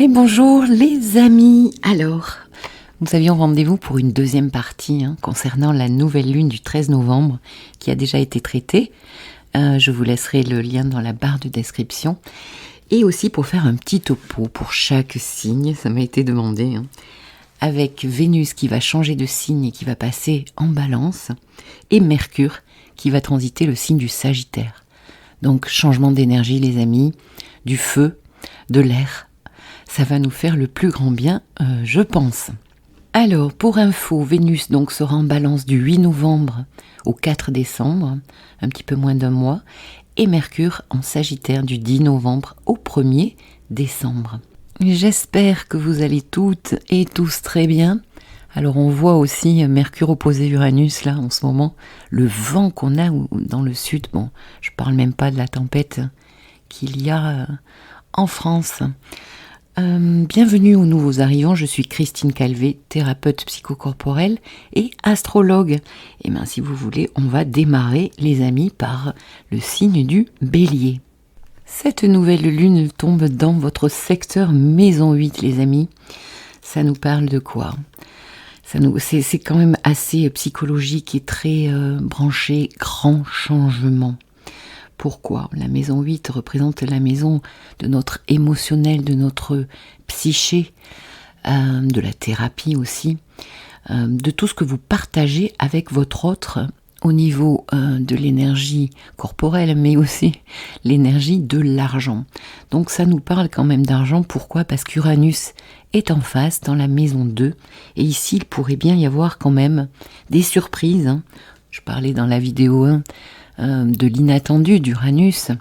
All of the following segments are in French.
Et bonjour les amis. Alors, nous avions rendez-vous pour une deuxième partie concernant la nouvelle lune du 13 novembre qui a déjà été traitée. Je vous laisserai le lien dans la barre de description. Et aussi pour faire un petit topo pour chaque signe, ça m'a été demandé. Avec Vénus qui va changer de signe et qui va passer en Balance. Et Mercure qui va transiter le signe du Sagittaire. Donc changement d'énergie les amis, du feu, de l'air. Ça va nous faire le plus grand bien, je pense. Alors, pour info, Vénus donc sera en Balance du 8 novembre au 4 décembre, un petit peu moins d'un mois, et Mercure en Sagittaire du 10 novembre au 1er décembre. J'espère que vous allez toutes et tous très bien. Alors, on voit aussi Mercure opposé Uranus, là, en ce moment, le vent qu'on a dans le sud. Bon, je parle même pas de la tempête qu'il y a en France. Bienvenue aux nouveaux arrivants, je suis Christine Calvé, thérapeute psychocorporelle et astrologue. Et bien si vous voulez, on va démarrer les amis par le signe du Bélier. Cette nouvelle lune tombe dans votre secteur maison 8 les amis. Ça nous parle de quoi ? C'est quand même assez psychologique et très branché, grand changement. Pourquoi ? La maison 8 représente la maison de notre émotionnel, de notre psyché, de la thérapie aussi, de tout ce que vous partagez avec votre autre au niveau de l'énergie corporelle, mais aussi l'énergie de l'argent. Donc ça nous parle quand même d'argent. Pourquoi ? Parce qu'Uranus est en face dans la maison 2, et ici il pourrait bien y avoir quand même des surprises. Je parlais dans la vidéo 1 de l'inattendu d'Uranus,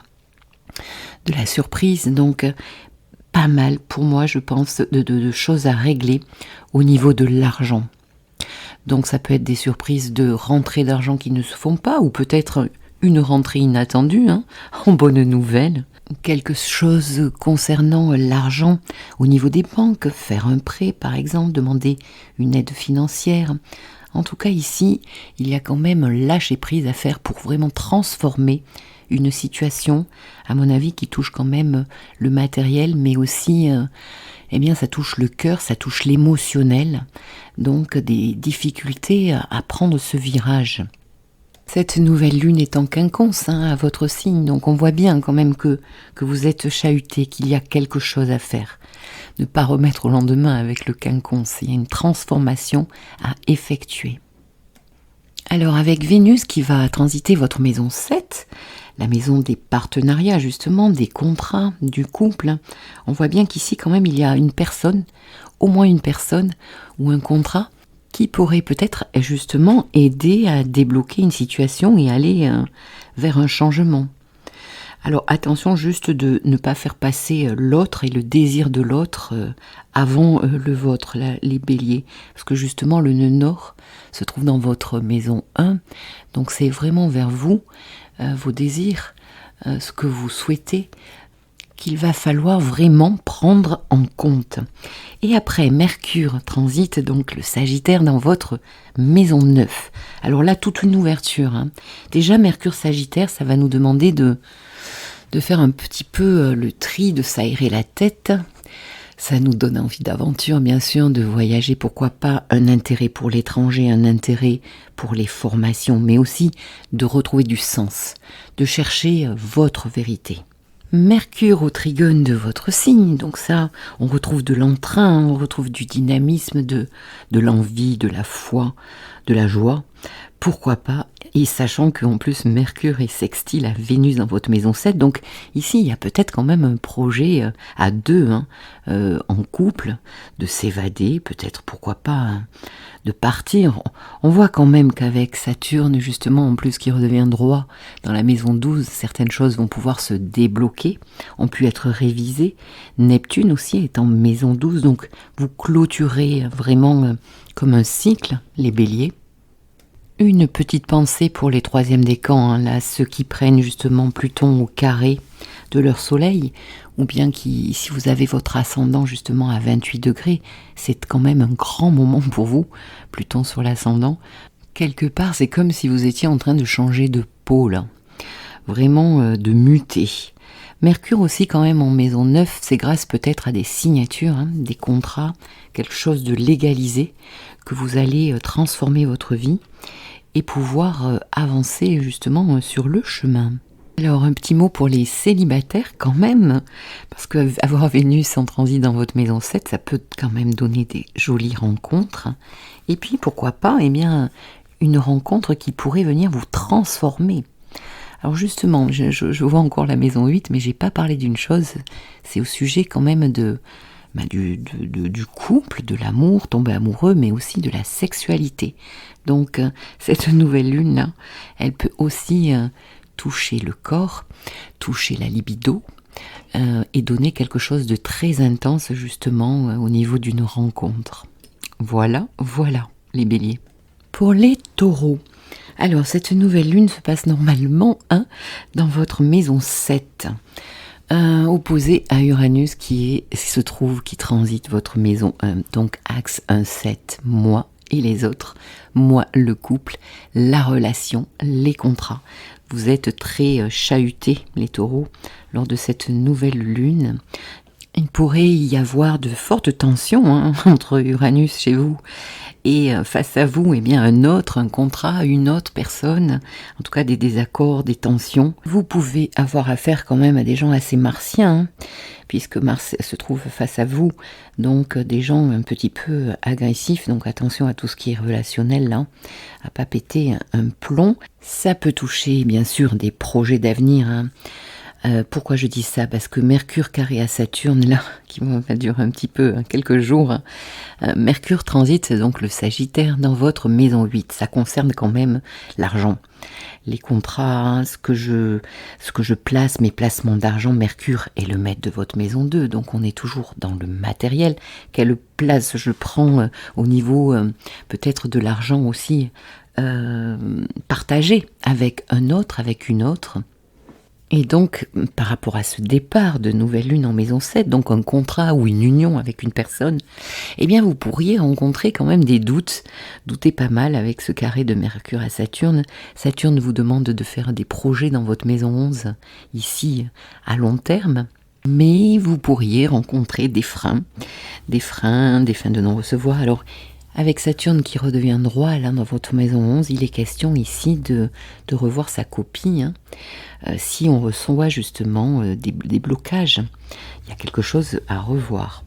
de la surprise, donc pas mal pour moi je pense de choses à régler au niveau de l'argent. Donc ça peut être des surprises de rentrées d'argent qui ne se font pas, ou peut-être une rentrée inattendue, en bonne nouvelle. Quelque chose concernant l'argent au niveau des banques, faire un prêt par exemple, demander une aide financière. En tout cas ici, il y a quand même un lâcher-prise à faire pour vraiment transformer une situation, à mon avis, qui touche quand même le matériel, mais aussi, ça touche le cœur, ça touche l'émotionnel, donc des difficultés à prendre ce virage. Cette nouvelle lune est en quinconce à votre signe, donc on voit bien quand même que vous êtes chahuté, qu'il y a quelque chose à faire. Ne pas remettre au lendemain avec le quinconce, il y a une transformation à effectuer. Alors avec Vénus qui va transiter votre maison 7, la maison des partenariats justement, des contrats, du couple, on voit bien qu'ici quand même il y a une personne, au moins une personne ou un contrat qui pourrait peut-être justement aider à débloquer une situation et aller vers un changement. Alors attention juste de ne pas faire passer l'autre et le désir de l'autre avant le vôtre, les béliers. Parce que justement le nœud nord se trouve dans votre maison 1. Donc c'est vraiment vers vous, vos désirs, ce que vous souhaitez, qu'il va falloir vraiment prendre en compte. Et après, Mercure transite donc le Sagittaire dans votre maison 9. Alors là, toute une ouverture. Déjà, Mercure Sagittaire, ça va nous demander de faire un petit peu le tri, de s'aérer la tête. Ça nous donne envie d'aventure, bien sûr, de voyager, pourquoi pas, un intérêt pour l'étranger, un intérêt pour les formations, mais aussi de retrouver du sens, de chercher votre vérité. Mercure au trigone de votre signe, donc ça, on retrouve de l'entrain, on retrouve du dynamisme, de l'envie, de la foi, de la joie, pourquoi pas, et sachant qu'en plus Mercure est sextile à Vénus dans votre maison 7, donc ici il y a peut-être quand même un projet à deux, en couple, de s'évader, peut-être pourquoi pas de partir. On voit quand même qu'avec Saturne justement en plus qui redevient droit dans la maison 12, certaines choses vont pouvoir se débloquer, ont pu être révisées. Neptune aussi est en maison 12, donc vous clôturez vraiment comme un cycle, les béliers. Une petite pensée pour les troisièmes décans, là, ceux qui prennent justement Pluton au carré de leur soleil, ou bien si vous avez votre ascendant justement à 28 degrés, c'est quand même un grand moment pour vous, Pluton sur l'ascendant. Quelque part, c'est comme si vous étiez en train de changer de pôle, vraiment de muter. Mercure aussi quand même en maison 9, c'est grâce peut-être à des signatures, hein, des contrats, quelque chose de légalisé, que vous allez transformer votre vie et pouvoir avancer justement sur le chemin. Alors un petit mot pour les célibataires quand même, parce que avoir Vénus en transit dans votre maison 7, ça peut quand même donner des jolies rencontres. Et puis pourquoi pas, eh bien, une rencontre qui pourrait venir vous transformer. Alors justement, je vois encore la maison 8, mais j'ai pas parlé d'une chose, c'est au sujet quand même du couple, de l'amour, tomber amoureux, mais aussi de la sexualité. Donc cette nouvelle lune-là, elle peut aussi toucher le corps, toucher la libido, et donner quelque chose de très intense justement au niveau d'une rencontre. Voilà, les béliers. Pour les taureaux, alors cette nouvelle lune se passe normalement dans votre maison 7, opposée à Uranus qui transite votre maison 1, donc axe 1-7, moi et les autres, moi le couple, la relation, les contrats. Vous êtes très chahutés, les taureaux, lors de cette nouvelle lune. Il pourrait y avoir de fortes tensions entre Uranus chez vous et face à vous, eh bien un contrat, une autre personne, en tout cas des désaccords, des tensions. Vous pouvez avoir affaire quand même à des gens assez martiens, puisque Mars se trouve face à vous, donc des gens un petit peu agressifs, donc attention à tout ce qui est relationnel, là, à pas péter un plomb. Ça peut toucher bien sûr des projets d'avenir, pourquoi je dis ça? Parce que Mercure carré à Saturne, là, qui va durer un petit peu, quelques jours, Mercure transite donc le Sagittaire dans votre maison 8. Ça concerne quand même l'argent, les contrats, ce que je place, mes placements d'argent. Mercure est le maître de votre maison 2, donc on est toujours dans le matériel. Quelle place je prends au niveau peut-être de l'argent aussi partagé avec un autre, avec une autre. Et donc, par rapport à ce départ de nouvelle lune en maison 7, donc un contrat ou une union avec une personne, eh bien vous pourriez rencontrer quand même des doutes. Doutez pas mal avec ce carré de Mercure à Saturne. Saturne vous demande de faire des projets dans votre maison 11, ici, à long terme. Mais vous pourriez rencontrer des freins de non-recevoir. Alors, avec Saturne qui redevient droit là dans votre maison 11, il est question ici de revoir sa copie. Si on reçoit justement des blocages, il y a quelque chose à revoir.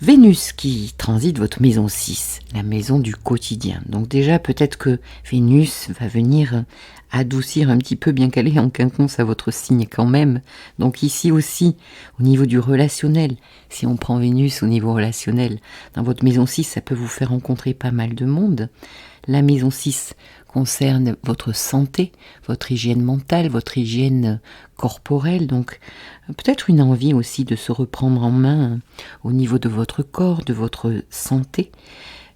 Vénus qui transite votre maison 6, la maison du quotidien. Donc déjà peut-être que Vénus va venir adoucir un petit peu, bien qu'elle est en quinconce à votre signe quand même. Donc ici aussi, au niveau du relationnel, si on prend Vénus au niveau relationnel, dans votre maison 6, ça peut vous faire rencontrer pas mal de monde. La maison 6 concerne votre santé, votre hygiène mentale, votre hygiène corporelle, donc peut-être une envie aussi de se reprendre en main au niveau de votre corps, de votre santé,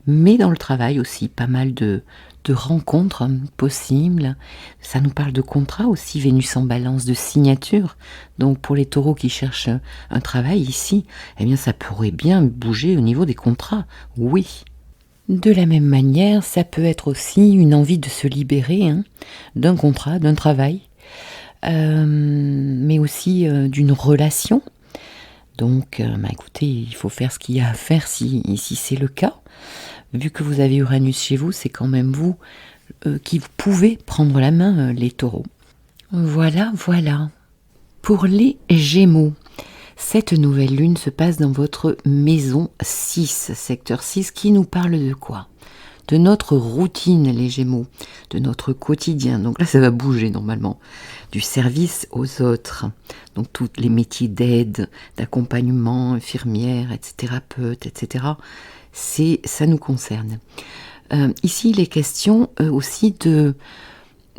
mais dans le travail aussi, pas mal de rencontres possibles. Ça nous parle de contrat aussi, Vénus en balance, de signature. Donc pour les taureaux qui cherchent un travail ici, eh bien ça pourrait bien bouger au niveau des contrats, oui. De la même manière, ça peut être aussi une envie de se libérer d'un contrat, d'un travail, mais aussi d'une relation. Donc, écoutez, il faut faire ce qu'il y a à faire si c'est le cas. Vu que vous avez Uranus chez vous, c'est quand même vous qui pouvez prendre la main, les taureaux. Voilà. Pour les Gémeaux, cette nouvelle lune se passe dans votre maison 6, secteur 6, qui nous parle de quoi? De notre routine, les Gémeaux, de notre quotidien. Donc là, ça va bouger normalement. Du service aux autres. Donc tous les métiers d'aide, d'accompagnement, infirmière, etc., thérapeute, etc. Ça nous concerne. Ici, il est question aussi de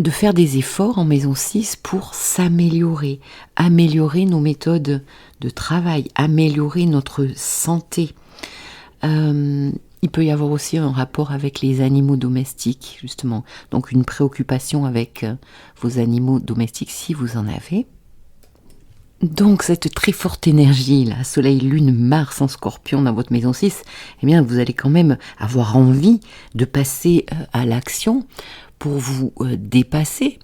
faire des efforts en maison 6 pour s'améliorer, améliorer nos méthodes de travail, améliorer notre santé. Il peut y avoir aussi un rapport avec les animaux domestiques, justement. Donc une préoccupation avec vos animaux domestiques, si vous en avez. Donc cette très forte énergie, là, Soleil, Lune, Mars en Scorpion dans votre maison 6, eh bien vous allez quand même avoir envie de passer à l'action pour vous dépasser.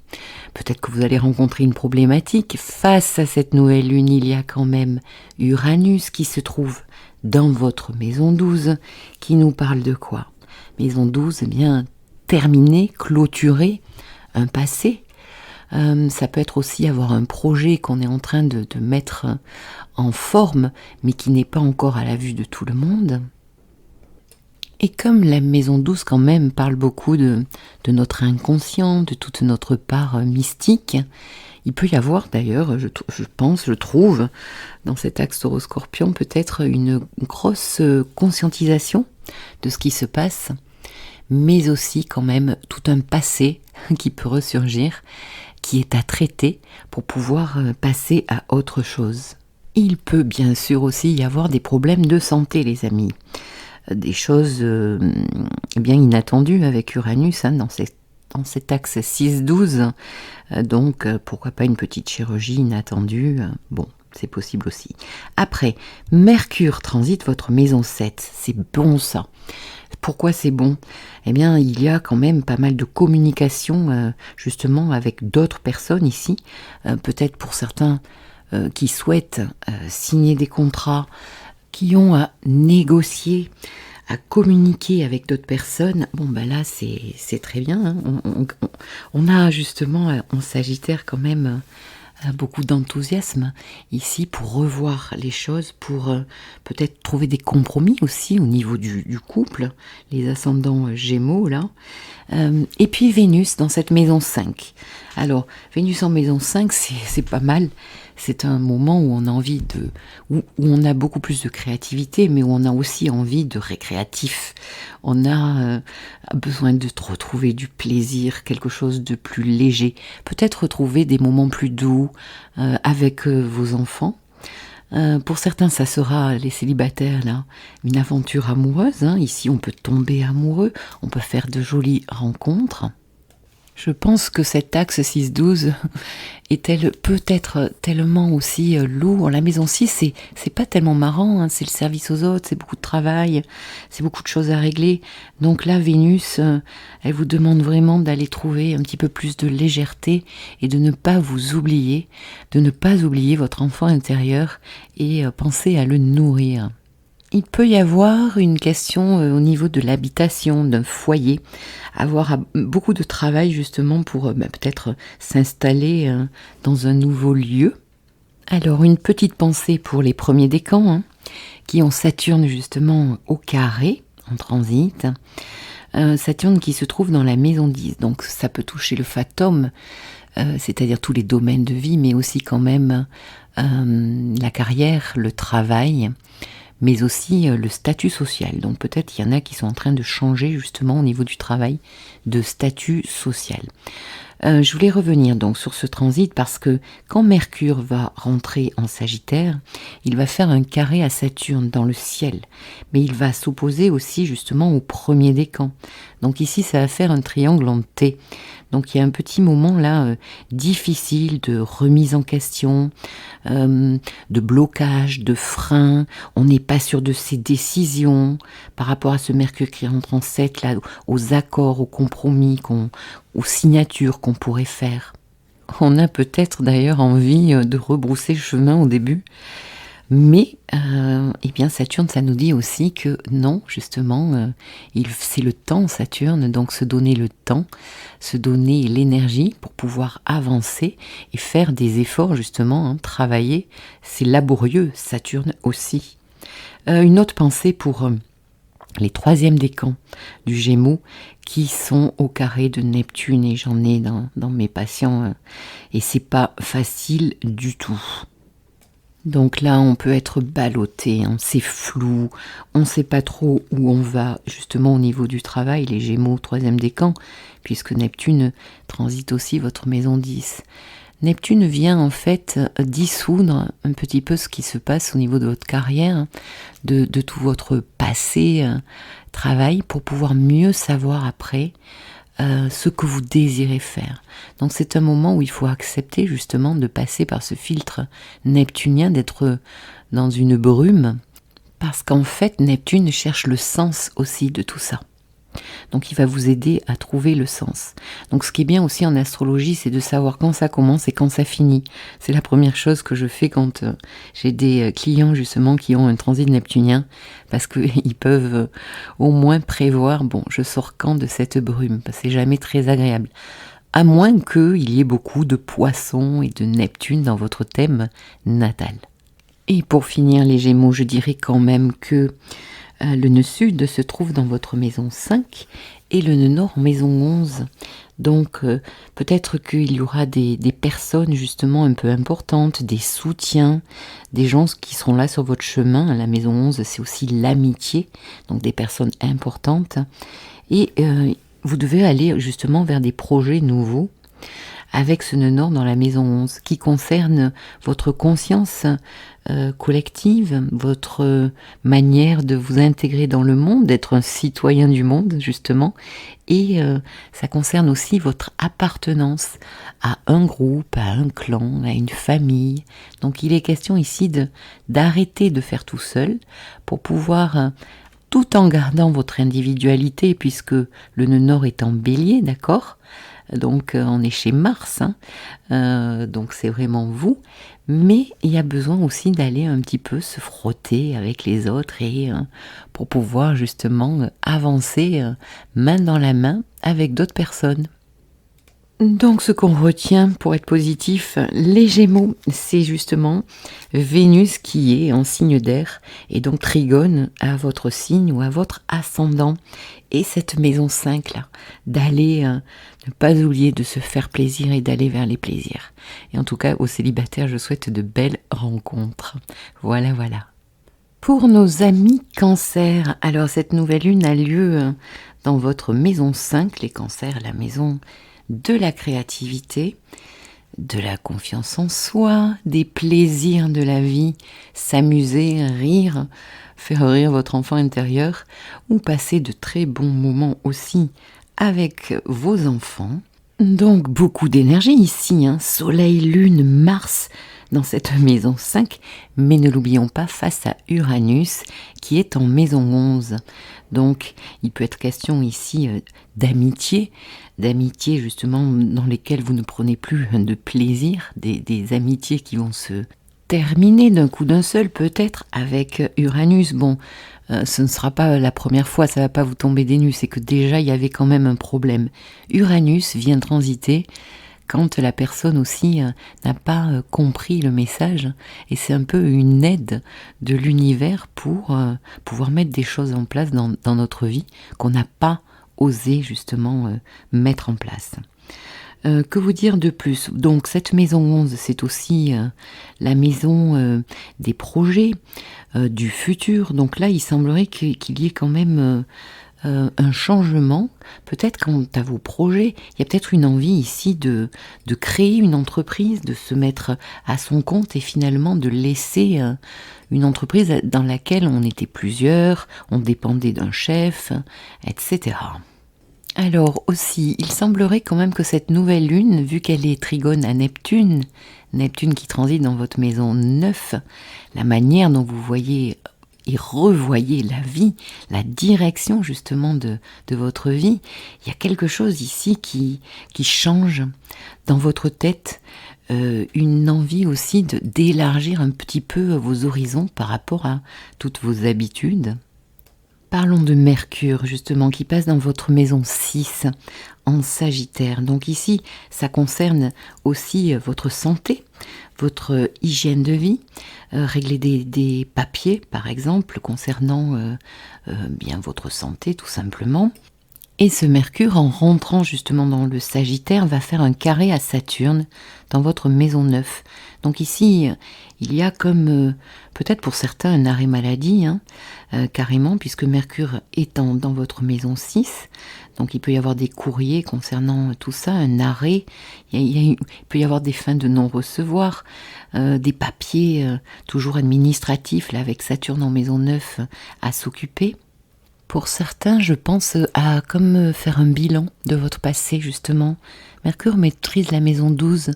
Peut-être que vous allez rencontrer une problématique. Face à cette nouvelle lune, il y a quand même Uranus qui se trouve dans votre maison 12, qui nous parle de quoi? Maison 12, eh bien, terminer, clôturer un passé. Ça peut être aussi avoir un projet qu'on est en train de mettre en forme, mais qui n'est pas encore à la vue de tout le monde. Et comme la maison 12 quand même parle beaucoup de notre inconscient, de toute notre part mystique, il peut y avoir d'ailleurs, je trouve, dans cet axe Taureau-Scorpion, peut-être une grosse conscientisation de ce qui se passe, mais aussi quand même tout un passé qui peut ressurgir, qui est à traiter pour pouvoir passer à autre chose. Il peut bien sûr aussi y avoir des problèmes de santé, les amis. Des choses bien inattendues avec Uranus dans cet axe 6-12. Donc, pourquoi pas une petite chirurgie inattendue. Bon, c'est possible aussi. Après, Mercure transite votre maison 7. C'est bon ça. Pourquoi c'est bon? Eh bien, il y a quand même pas mal de communication justement avec d'autres personnes ici. Peut-être pour certains qui souhaitent signer des contrats, qui ont à négocier, à communiquer avec d'autres personnes. Bon, ben là, c'est très bien. On a justement en Sagittaire quand même beaucoup d'enthousiasme ici pour revoir les choses, pour peut-être trouver des compromis aussi au niveau du couple, les ascendants Gémeaux là. Et puis Vénus dans cette maison 5. Alors, Vénus en maison 5, c'est pas mal. C'est un moment où on a envie où on a beaucoup plus de créativité, mais où on a aussi envie de récréatif. On a besoin de retrouver du plaisir, quelque chose de plus léger. Peut-être retrouver des moments plus doux avec vos enfants. Pour certains, ça sera, les célibataires, là, une aventure amoureuse. Ici, on peut tomber amoureux, on peut faire de jolies rencontres. Je pense que cet axe 6-12 peut être tellement aussi lourd. La maison 6, c'est pas tellement marrant, c'est le service aux autres, c'est beaucoup de travail, c'est beaucoup de choses à régler. Donc là, Vénus, elle vous demande vraiment d'aller trouver un petit peu plus de légèreté et de ne pas vous oublier, de ne pas oublier votre enfant intérieur et penser à le nourrir. Il peut y avoir une question au niveau de l'habitation, d'un foyer, avoir beaucoup de travail justement pour peut-être s'installer dans un nouveau lieu. Alors une petite pensée pour les premiers décans qui ont Saturne justement au carré, en transit. Saturne qui se trouve dans la maison 10, donc ça peut toucher le fatum, c'est-à-dire tous les domaines de vie, mais aussi quand même la carrière, le travail, mais aussi le statut social. Donc peut-être il y en a qui sont en train de changer justement au niveau du travail de statut social. Je voulais revenir donc sur ce transit parce que quand Mercure va rentrer en Sagittaire, il va faire un carré à Saturne dans le ciel, mais il va s'opposer aussi justement au premier décan. Donc ici ça va faire un triangle en T. Donc il y a un petit moment là difficile de remise en question, de blocage, de frein. On n'est pas sûr de ses décisions par rapport à ce Mercure qui rentre en 7 là, aux accords, aux compromis, aux signatures qu'on pourrait faire. On a peut-être d'ailleurs envie de rebrousser chemin au début. Mais eh bien Saturne, ça nous dit aussi que non, justement, c'est le temps Saturne, donc se donner le temps, se donner l'énergie pour pouvoir avancer et faire des efforts justement, travailler. C'est laborieux, Saturne aussi. Une autre pensée pour les troisièmes décans du Gémeaux qui sont au carré de Neptune, et j'en ai dans mes patients, et c'est pas facile du tout. Donc là, on peut être ballotté, c'est flou, on ne sait pas trop où on va, justement au niveau du travail, les Gémeaux, troisième décan, puisque Neptune transite aussi votre maison 10. Neptune vient en fait dissoudre un petit peu ce qui se passe au niveau de votre carrière, de tout votre passé, travail, pour pouvoir mieux savoir après ce que vous désirez faire. Donc c'est un moment où il faut accepter justement de passer par ce filtre neptunien, d'être dans une brume, parce qu'en fait Neptune cherche le sens aussi de tout ça. Donc il va vous aider à trouver le sens. Donc ce qui est bien aussi en astrologie, c'est de savoir quand ça commence et quand ça finit. C'est la première chose que je fais quand j'ai des clients justement qui ont un transit neptunien, parce qu'ils peuvent au moins prévoir, bon, je sors quand de cette brume, parce que c'est jamais très agréable. À moins qu'il y ait beaucoup de poissons et de Neptune dans votre thème natal. Et pour finir les Gémeaux, je dirais quand même que le nœud sud se trouve dans votre maison 5 et le nœud nord en maison 11. Donc peut-être qu'il y aura des personnes justement un peu importantes, des soutiens, des gens qui seront là sur votre chemin. La maison 11, c'est aussi l'amitié, donc des personnes importantes. Et vous devez aller justement vers des projets nouveaux avec ce nœud nord dans la maison 11 qui concerne votre conscience collective, votre manière de vous intégrer dans le monde, d'être un citoyen du monde justement, et ça concerne aussi votre appartenance à un groupe, à un clan, à une famille. Donc il est question ici d'arrêter de faire tout seul pour pouvoir tout en gardant votre individualité, puisque le nœud nord est en bélier, d'accord ? Donc on est chez Mars, donc c'est vraiment vous, mais il y a besoin aussi d'aller un petit peu se frotter avec les autres et pour pouvoir justement avancer main dans la main avec d'autres personnes. Donc ce qu'on retient pour être positif, les Gémeaux, c'est justement Vénus qui est en signe d'air et donc trigone à votre signe ou à votre ascendant. Et cette maison 5 là, d'aller, ne pas oublier de se faire plaisir et d'aller vers les plaisirs. Et en tout cas aux célibataires, je souhaite de belles rencontres. Voilà, voilà. Pour nos amis Cancer, alors cette nouvelle lune a lieu dans votre maison 5, les Cancers, la maison de la créativité, de la confiance en soi, des plaisirs de la vie, s'amuser, rire, faire rire votre enfant intérieur ou passer de très bons moments aussi avec vos enfants. Donc beaucoup d'énergie ici, Soleil, Lune, Mars dans cette maison 5, mais ne l'oublions pas face à Uranus qui est en maison 11. Donc il peut être question ici d'amitié justement dans lesquelles vous ne prenez plus de plaisir, des amitiés qui vont se terminer d'un coup d'un seul peut-être avec Uranus. Bon, ce ne sera pas la première fois, ça ne va pas vous tomber des nues, c'est que déjà il y avait quand même un problème. Uranus vient transiter quand la personne aussi n'a pas compris le message, et c'est un peu une aide de l'univers pour pouvoir mettre des choses en place dans notre vie qu'on n'a pas osé justement mettre en place. Que vous dire de plus? Donc cette maison 11, c'est aussi la maison des projets, du futur. Donc là, il semblerait qu'il y ait quand même un changement, peut-être quant à vos projets. Il y a peut-être une envie ici de créer une entreprise, de se mettre à son compte et finalement de laisser une entreprise dans laquelle on était plusieurs, on dépendait d'un chef, etc. Alors aussi, il semblerait quand même que cette nouvelle lune, vu qu'elle est trigone à Neptune qui transite dans votre maison 9, la manière dont vous voyez et revoyez la vie, la direction justement de votre vie, il y a quelque chose ici qui change dans votre tête, une envie aussi d'élargir un petit peu vos horizons par rapport à toutes vos habitudes. Parlons de Mercure, justement, qui passe dans votre maison 6, en Sagittaire. Donc ici, ça concerne aussi votre santé, votre hygiène de vie, régler des papiers, par exemple, concernant bien votre santé, tout simplement. Et ce Mercure, en rentrant justement dans le Sagittaire, va faire un carré à Saturne dans votre maison 9. Donc ici, il y a comme, peut-être pour certains, un arrêt maladie, carrément, puisque Mercure étant dans votre maison 6, donc il peut y avoir des courriers concernant tout ça, un arrêt, il peut y avoir des fins de non-recevoir, des papiers toujours administratifs, là avec Saturne en maison 9 à s'occuper. Pour certains, je pense à comme faire un bilan de votre passé, justement. Mercure maîtrise la maison 12,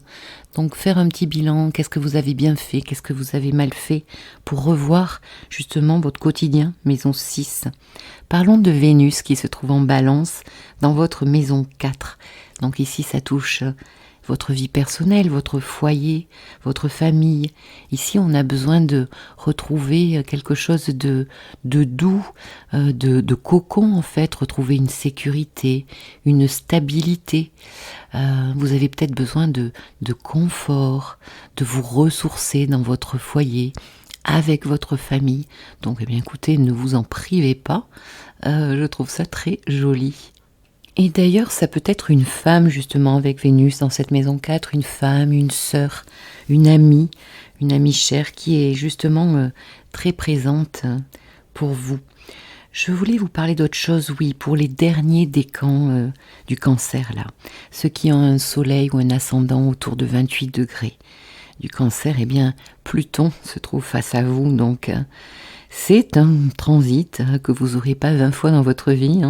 donc faire un petit bilan, qu'est-ce que vous avez bien fait, qu'est-ce que vous avez mal fait, pour revoir justement votre quotidien, maison 6. Parlons de Vénus qui se trouve en Balance dans votre maison 4. Donc ici, ça touche votre vie personnelle, votre foyer, votre famille. Ici, on a besoin de retrouver quelque chose de doux, de cocon en fait, retrouver une sécurité, une stabilité. Vous avez peut-être besoin de confort, de vous ressourcer dans votre foyer, avec votre famille. Donc, eh bien, écoutez, ne vous en privez pas. Je trouve ça très joli. Et d'ailleurs, ça peut être une femme justement avec Vénus dans cette maison 4, une femme, une sœur, une amie chère qui est justement très présente pour vous. Je voulais vous parler d'autre chose, oui, pour les derniers décans du Cancer là, ceux qui ont un soleil ou un ascendant autour de 28 degrés du Cancer, eh bien Pluton se trouve face à vous, donc c'est un transit que vous n'aurez pas 20 fois dans votre vie.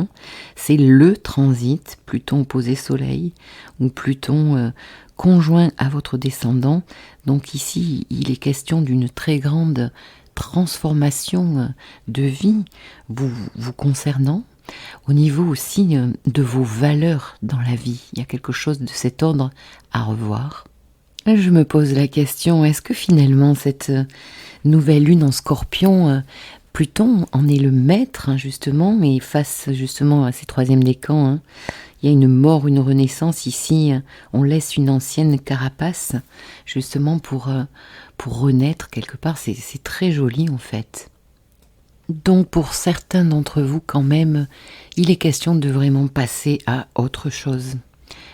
C'est le transit, Pluton opposé Soleil, ou Pluton conjoint à votre descendant. Donc ici, il est question d'une très grande transformation de vie vous concernant, au niveau aussi de vos valeurs dans la vie. Il y a quelque chose de cet ordre à revoir. Je me pose la question, est-ce que finalement cette nouvelle lune en Scorpion, Pluton en est le maître justement, et face justement à ces troisièmes décans, il y a une mort, une renaissance ici, on laisse une ancienne carapace justement pour renaître quelque part, c'est très joli en fait. Donc pour certains d'entre vous quand même, il est question de vraiment passer à autre chose.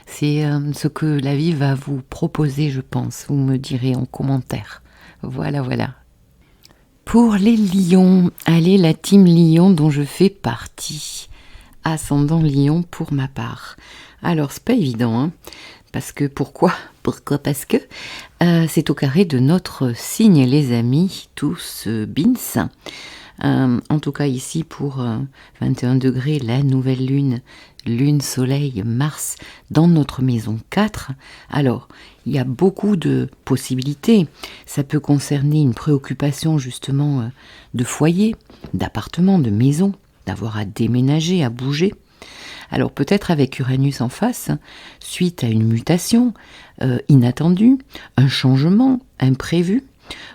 C'est ce que la vie va vous proposer, je pense. Vous me direz en commentaire. Voilà. Pour les lions, allez, la team lion dont je fais partie. Ascendant lion pour ma part. Alors, c'est pas évident, parce que pourquoi Parce que c'est au carré de notre signe, les amis, tous bins. En tout cas ici pour 21 degrés, la nouvelle lune, soleil, Mars dans notre maison 4. Alors, il y a beaucoup de possibilités. Ça peut concerner une préoccupation justement de foyer, d'appartement, de maison, d'avoir à déménager, à bouger. Alors peut-être avec Uranus en face, suite à une mutation inattendue, un changement imprévu,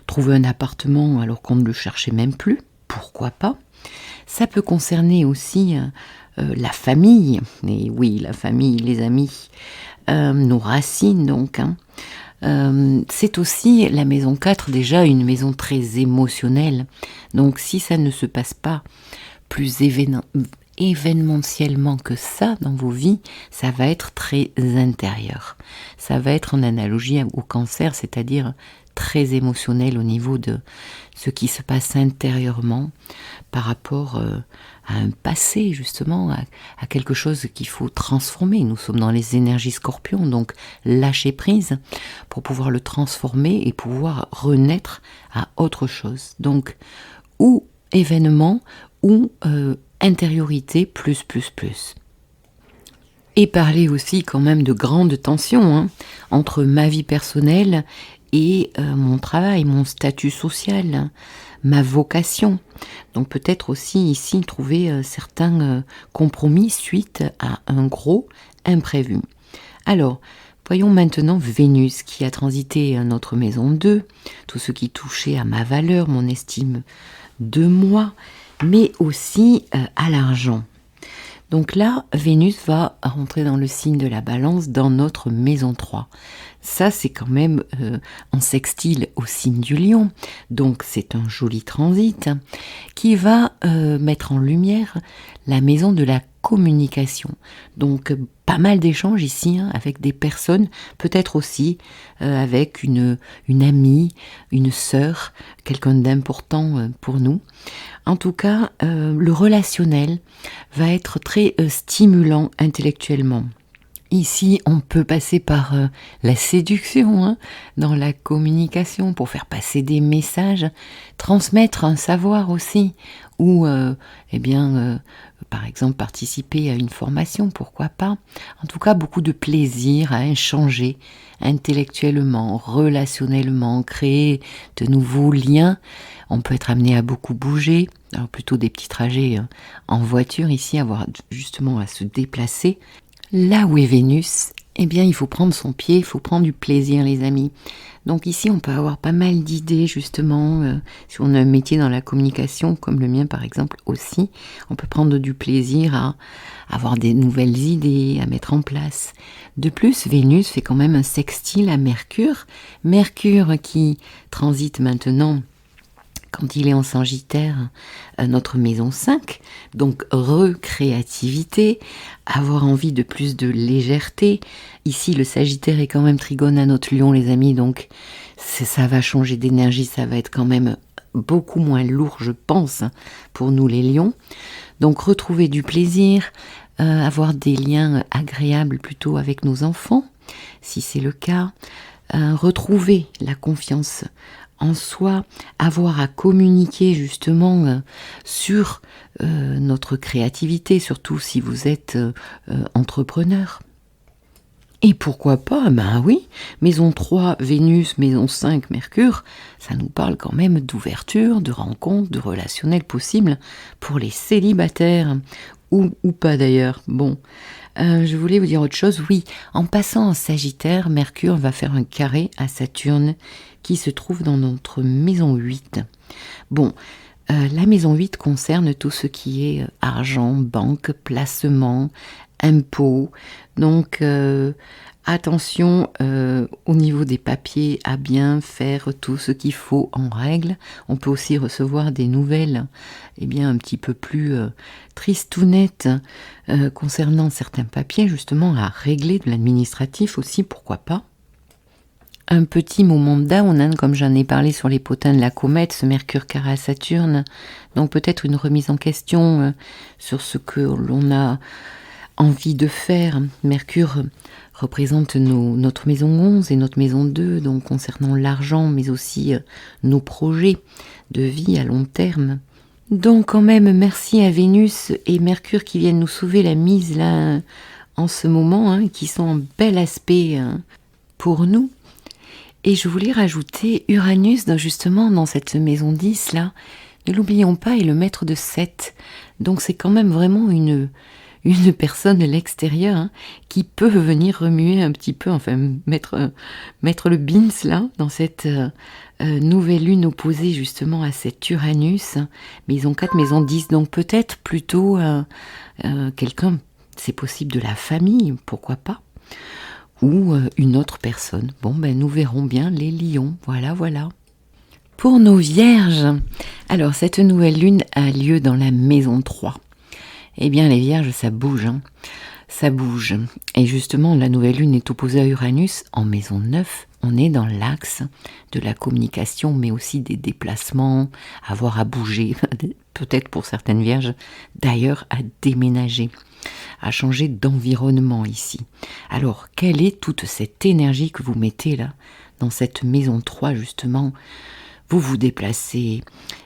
trouver un appartement alors qu'on ne le cherchait même plus, pourquoi pas. Ça peut concerner aussi la famille, et oui, la famille, les amis, nos racines donc. C'est aussi la maison 4, déjà une maison très émotionnelle. Donc si ça ne se passe pas plus événementiellement que ça dans vos vies, ça va être très intérieur. Ça va être en analogie au Cancer, c'est-à-dire très émotionnel au niveau de ce qui se passe intérieurement par rapport à un passé justement, à quelque chose qu'il faut transformer. Nous sommes dans les énergies Scorpion, donc lâcher prise pour pouvoir le transformer et pouvoir renaître à autre chose. Donc ou événement ou intériorité plus. Et parler aussi quand même de grandes tensions entre ma vie personnelle et mon travail, mon statut social, ma vocation. Donc peut-être aussi ici trouver certains compromis suite à un gros imprévu. Alors, voyons maintenant Vénus qui a transité notre maison 2, tout ce qui touchait à ma valeur, mon estime de moi, mais aussi à l'argent. Donc là, Vénus va rentrer dans le signe de la Balance dans notre maison 3. Ça, c'est quand même en sextile au signe du Lion. Donc c'est un joli transit qui va mettre en lumière la maison de la communication. Donc pas mal d'échanges ici avec des personnes, peut-être aussi avec une amie, une sœur, quelqu'un d'important pour nous. En tout cas, le relationnel va être très stimulant intellectuellement. Ici, on peut passer par la séduction, hein, dans la communication, pour faire passer des messages, transmettre un savoir aussi, ou, par exemple, participer à une formation, pourquoi pas. En tout cas, beaucoup de plaisir à échanger intellectuellement, relationnellement, créer de nouveaux liens. On peut être amené à beaucoup bouger, alors plutôt des petits trajets en voiture ici, avoir justement à se déplacer. Là où est Vénus, eh bien il faut prendre son pied, il faut prendre du plaisir les amis. Donc ici on peut avoir pas mal d'idées justement, si on a un métier dans la communication comme le mien par exemple aussi, on peut prendre du plaisir à avoir des nouvelles idées à mettre en place. De plus, Vénus fait quand même un sextile à Mercure, Mercure qui transite maintenant quand il est en Sagittaire, notre maison 5, donc recréativité, avoir envie de plus de légèreté. Ici, le Sagittaire est quand même trigone à notre Lion, les amis, donc ça va changer d'énergie, ça va être quand même beaucoup moins lourd, je pense, pour nous les Lions. Donc retrouver du plaisir, avoir des liens agréables plutôt avec nos enfants, si c'est le cas, retrouver la confiance en soi, avoir à communiquer justement sur notre créativité, surtout si vous êtes entrepreneur. Et pourquoi pas, ben oui, maison 3, Vénus, maison 5, Mercure, ça nous parle quand même d'ouverture, de rencontres, de relationnel possible pour les célibataires, ou pas d'ailleurs. Bon, je voulais vous dire autre chose, oui, en passant en Sagittaire, Mercure va faire un carré à Saturne qui se trouve dans notre maison 8. Bon, la maison 8 concerne tout ce qui est argent, banque, placement, impôts. Donc, attention au niveau des papiers à bien faire tout ce qu'il faut en règle. On peut aussi recevoir des nouvelles un petit peu plus tristounettes concernant certains papiers justement à régler, de l'administratif aussi, pourquoi pas. Un petit moment de down, hein, comme j'en ai parlé sur les potins de la comète, ce Mercure carré à Saturne. Donc peut-être une remise en question sur ce que l'on a envie de faire. Mercure représente notre maison 11 et notre maison 2, donc concernant l'argent, mais aussi nos projets de vie à long terme. Donc quand même, merci à Vénus et Mercure qui viennent nous sauver la mise là en ce moment, hein, qui sont en bel aspect pour nous. Et je voulais rajouter Uranus justement dans cette maison 10 là, ne l'oublions pas, est le maître de 7. Donc c'est quand même vraiment une personne de l'extérieur hein, qui peut venir remuer un petit peu, enfin mettre le bins là, dans cette nouvelle lune opposée justement à cet Uranus. Maison 4, maison 10, donc peut-être plutôt quelqu'un, c'est possible de la famille, pourquoi pas, ou une autre personne. Bon, ben nous verrons bien les lions, voilà. Pour nos vierges, alors cette nouvelle lune a lieu dans la maison 3. Eh bien les vierges, ça bouge, hein. Ça bouge. Et justement, la nouvelle lune est opposée à Uranus en maison 9. On est dans l'axe de la communication, mais aussi des déplacements, avoir à bouger, peut-être pour certaines vierges, d'ailleurs à déménager, à changer d'environnement ici. Alors, quelle est toute cette énergie que vous mettez là, dans cette maison 3 justement ? Vous vous déplacez,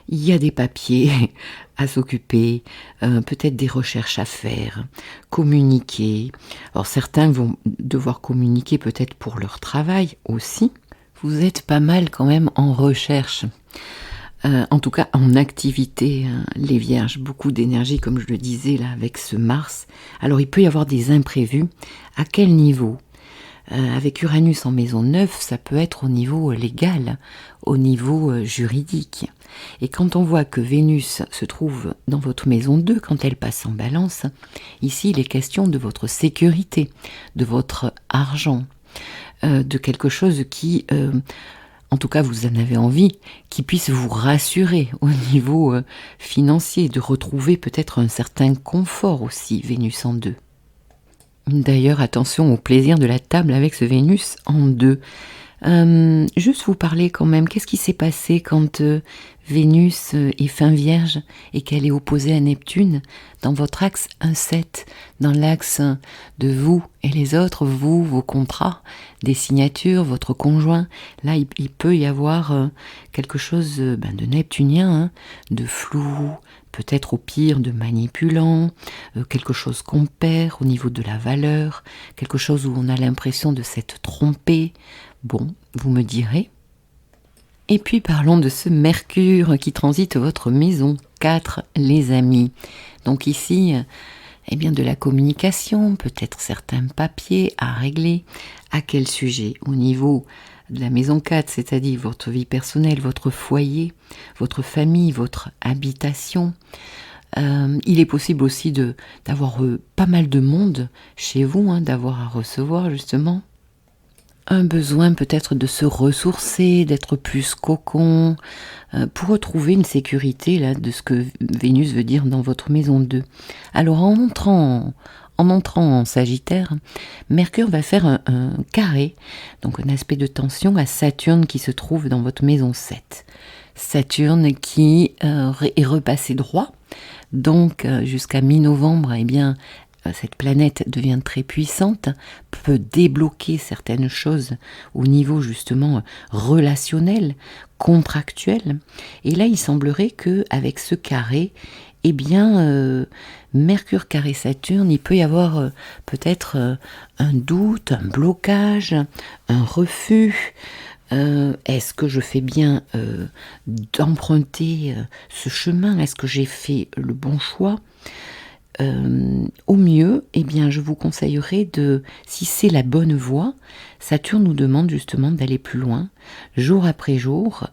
il y a des papiers à s'occuper, peut-être des recherches à faire, communiquer. Alors certains vont devoir communiquer peut-être pour leur travail aussi. Vous êtes pas mal quand même en recherche, en tout cas en activité, hein, les vierges. Beaucoup d'énergie comme je le disais là avec ce Mars. Alors il peut y avoir des imprévus. À quel niveau ? Avec Uranus en maison 9, ça peut être au niveau légal, au niveau juridique. Et quand on voit que Vénus se trouve dans votre maison 2, quand elle passe en balance, ici il est question de votre sécurité, de votre argent, de quelque chose qui, en tout cas vous en avez envie, qui puisse vous rassurer au niveau financier, de retrouver peut-être un certain confort aussi, Vénus en 2. D'ailleurs, attention au plaisir de la table avec ce Vénus en 2. Juste vous parler quand même, qu'est-ce qui s'est passé quand Vénus est fin Vierge et qu'elle est opposée à Neptune dans votre axe 1-7, dans l'axe de vous et les autres, vous, vos contrats, des signatures, votre conjoint. Là, il peut y avoir quelque chose de neptunien, hein, de flou, peut-être au pire de manipulant, quelque chose qu'on perd au niveau de la valeur, quelque chose où on a l'impression de s'être trompé. Bon, vous me direz. Et puis parlons de ce Mercure qui transite votre maison 4, les amis. Donc ici, eh bien de la communication, peut-être certains papiers à régler. À quel sujet? Au niveau de la maison 4, c'est-à-dire votre vie personnelle, votre foyer, votre famille, votre habitation. Il est possible aussi d'avoir pas mal de monde chez vous, hein, d'avoir à recevoir justement. Un besoin peut-être de se ressourcer, d'être plus cocon, pour retrouver une sécurité là, de ce que Vénus veut dire dans votre maison 2. Alors en entrant en Sagittaire, Mercure va faire un carré, donc un aspect de tension à Saturne qui se trouve dans votre maison 7. Saturne qui est repassé droit, donc jusqu'à mi-novembre, eh bien, cette planète devient très puissante, peut débloquer certaines choses au niveau justement relationnel, contractuel. Et là, il semblerait que avec ce carré, eh bien, Mercure carré Saturne, il peut y avoir peut-être un doute, un blocage, un refus. Est-ce que je fais bien d'emprunter ce chemin? Est-ce que j'ai fait le bon choix? Au mieux, eh bien, je vous conseillerais si c'est la bonne voie, Saturne nous demande justement d'aller plus loin, jour après jour,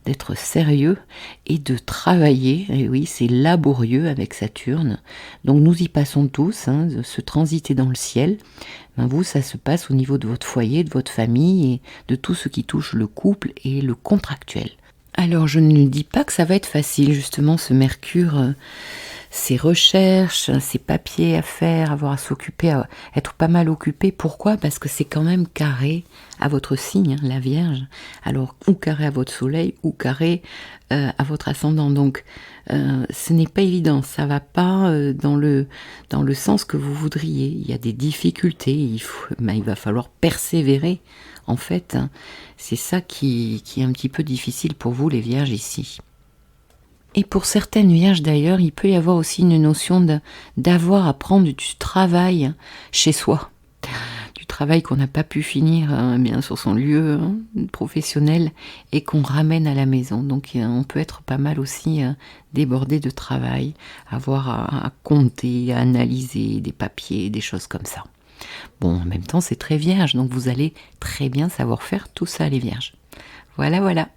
d'être sérieux et de travailler. Et oui, c'est laborieux avec Saturne. Donc nous y passons tous, hein, de se transiter dans le ciel. Ben vous, ça se passe au niveau de votre foyer, de votre famille et de tout ce qui touche le couple et le contractuel. Alors je ne dis pas que ça va être facile, justement, ce Mercure. Ses recherches, ses papiers à faire, avoir à s'occuper, à être pas mal occupé. Pourquoi? Parce que c'est quand même carré à votre signe, hein, la Vierge. Alors, ou carré à votre soleil, ou carré à votre ascendant. Donc, ce n'est pas évident. Ça va pas dans le sens que vous voudriez. Il y a des difficultés. Il va falloir persévérer. En fait, hein, c'est ça qui est un petit peu difficile pour vous, les Vierges, ici. Et pour certaines vierges d'ailleurs, il peut y avoir aussi une notion d'avoir à prendre du travail chez soi. Du travail qu'on n'a pas pu finir bien sur son lieu professionnel et qu'on ramène à la maison. Donc on peut être pas mal aussi débordé de travail, avoir à compter, à analyser des papiers, des choses comme ça. Bon, en même temps, c'est très vierge, donc vous allez très bien savoir faire tout ça, les vierges. Voilà.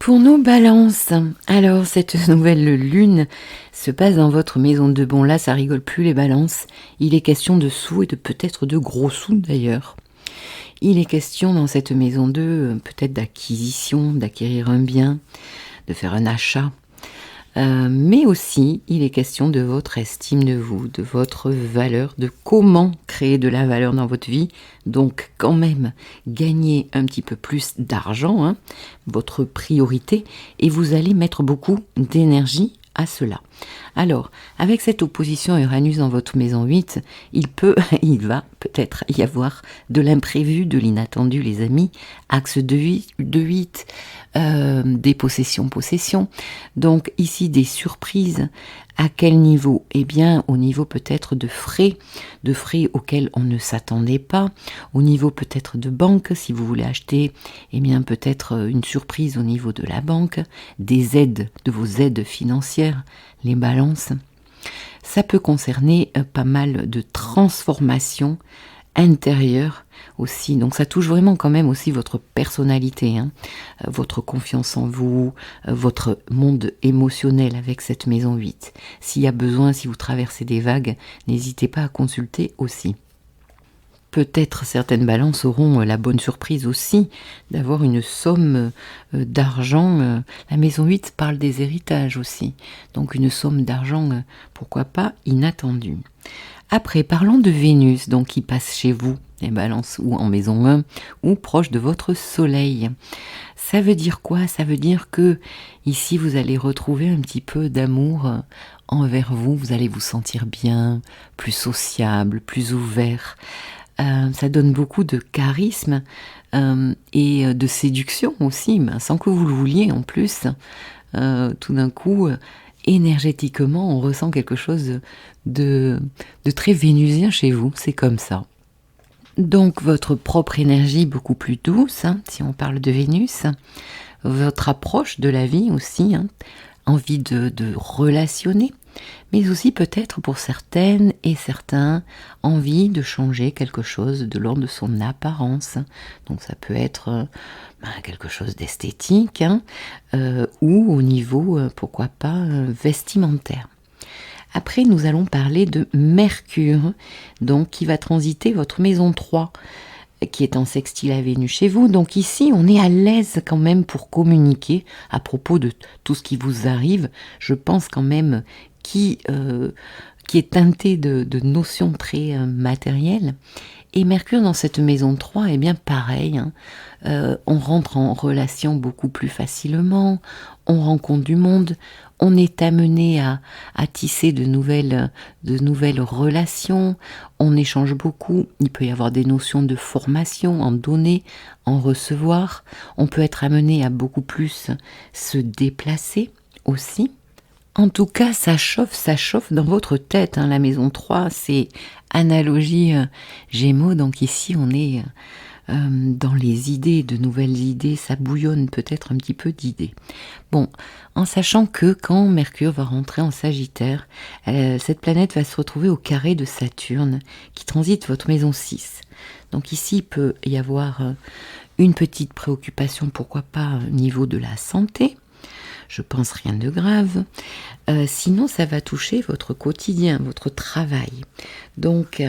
Pour nos balances, alors cette nouvelle lune se passe dans votre maison 2. Bon là, ça rigole plus les balances. Il est question de sous et de peut-être de gros sous d'ailleurs. Il est question dans cette maison 2 peut-être d'acquisition, d'acquérir un bien, de faire un achat. Mais aussi, il est question de votre estime de vous, de votre valeur, de comment créer de la valeur dans votre vie. Donc, quand même, gagner un petit peu plus d'argent, hein, votre priorité, et vous allez mettre beaucoup d'énergie à cela. Alors, avec cette opposition Uranus dans votre maison 8, il va peut-être y avoir de l'imprévu, de l'inattendu, les amis. Axe de 8, des possessions. Donc ici, des surprises. À quel niveau? Eh bien, au niveau peut-être de frais auxquels on ne s'attendait pas, au niveau peut-être de banque, si vous voulez acheter, eh bien peut-être une surprise au niveau de la banque, des aides, de vos aides financières, les balances. Ça peut concerner pas mal de transformations intérieures aussi, donc ça touche vraiment quand même aussi votre personnalité, hein, votre confiance en vous, votre monde émotionnel avec cette maison 8. S'il y a besoin, si vous traversez des vagues, n'hésitez pas à consulter aussi. Peut-être certaines balances auront la bonne surprise aussi d'avoir une somme d'argent. La maison 8 parle des héritages aussi, donc une somme d'argent, pourquoi pas, inattendue. Après, parlons de Vénus, donc qui passe chez vous, les balances, ou en maison 1, ou proche de votre soleil. Ça veut dire quoi? Ça veut dire que ici, vous allez retrouver un petit peu d'amour envers vous. Vous allez vous sentir bien, plus sociable, plus ouvert. Ça donne beaucoup de charisme et de séduction aussi, sans que vous le vouliez en plus. Tout d'un coup, énergétiquement, on ressent quelque chose de très vénusien chez vous, c'est comme ça. Donc votre propre énergie beaucoup plus douce, si on parle de Vénus, votre approche de la vie aussi, envie de relationner, mais aussi peut-être pour certaines et certains, envie de changer quelque chose de l'ordre de son apparence. Donc ça peut être quelque chose d'esthétique ou au niveau, pourquoi pas, vestimentaire. Après, nous allons parler de Mercure, donc qui va transiter votre maison 3, qui est en sextile à Vénus chez vous. Donc ici, on est à l'aise quand même pour communiquer à propos de tout ce qui vous arrive. Je pense quand même qui est teinté de notions très matérielles. Et Mercure dans cette maison 3 est bien pareil. On rentre en relation beaucoup plus facilement, on rencontre du monde, on est amené à tisser de nouvelles relations, on échange beaucoup, il peut y avoir des notions de formation, en donner, en recevoir, on peut être amené à beaucoup plus se déplacer aussi. En tout cas, ça chauffe dans votre tête. La maison 3, c'est analogie Gémeaux, donc ici on est dans les idées, de nouvelles idées, ça bouillonne peut-être un petit peu d'idées. Bon, en sachant que quand Mercure va rentrer en Sagittaire, cette planète va se retrouver au carré de Saturne, qui transite votre maison 6. Donc ici, il peut y avoir une petite préoccupation, pourquoi pas au niveau de la santé. Je pense rien de grave. Sinon, ça va toucher votre quotidien, votre travail. Donc,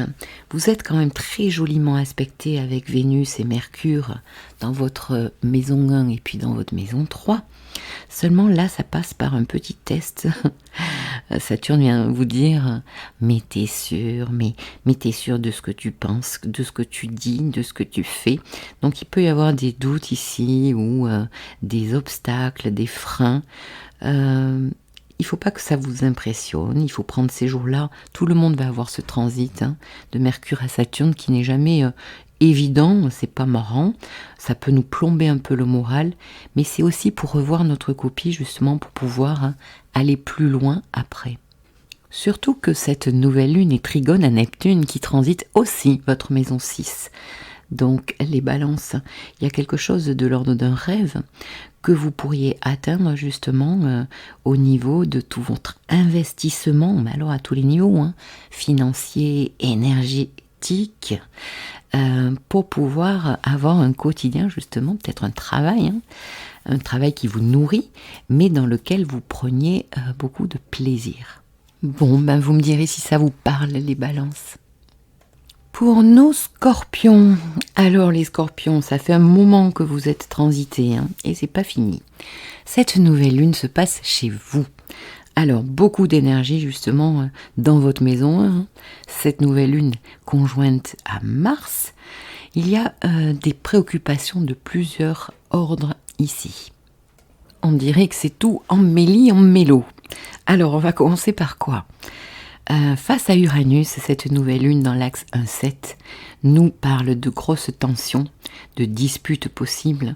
vous êtes quand même très joliment aspecté avec Vénus et Mercure dans votre maison 1 et puis dans votre maison 3. Seulement là, ça passe par un petit test. Saturne vient vous dire, mais t'es sûr de ce que tu penses, de ce que tu dis, de ce que tu fais. Donc il peut y avoir des doutes ici ou des obstacles, des freins. Il ne faut pas que ça vous impressionne, il faut prendre ces jours-là. Tout le monde va avoir ce transit de Mercure à Saturne qui n'est jamais évident, c'est pas marrant, ça peut nous plomber un peu le moral, mais c'est aussi pour revoir notre copie justement pour pouvoir aller plus loin après. Surtout que cette nouvelle lune est trigone à Neptune qui transite aussi votre maison 6. Donc les balances, il y a quelque chose de l'ordre d'un rêve que vous pourriez atteindre justement au niveau de tout votre investissement, mais alors à tous les niveaux, financier, énergétique, pour pouvoir avoir un quotidien justement, peut-être un travail qui vous nourrit, mais dans lequel vous preniez beaucoup de plaisir. Bon, vous me direz si ça vous parle les balances. Pour nos scorpions, alors les scorpions, ça fait un moment que vous êtes transités et c'est pas fini. Cette nouvelle lune se passe chez vous. Alors beaucoup d'énergie justement dans votre maison 1. Cette nouvelle lune conjointe à Mars, il y a des préoccupations de plusieurs ordres ici. On dirait que c'est tout emmêlé en mélo. Alors on va commencer par quoi ? Face à Uranus, cette nouvelle lune dans l'axe 1-7 nous parle de grosses tensions, de disputes possibles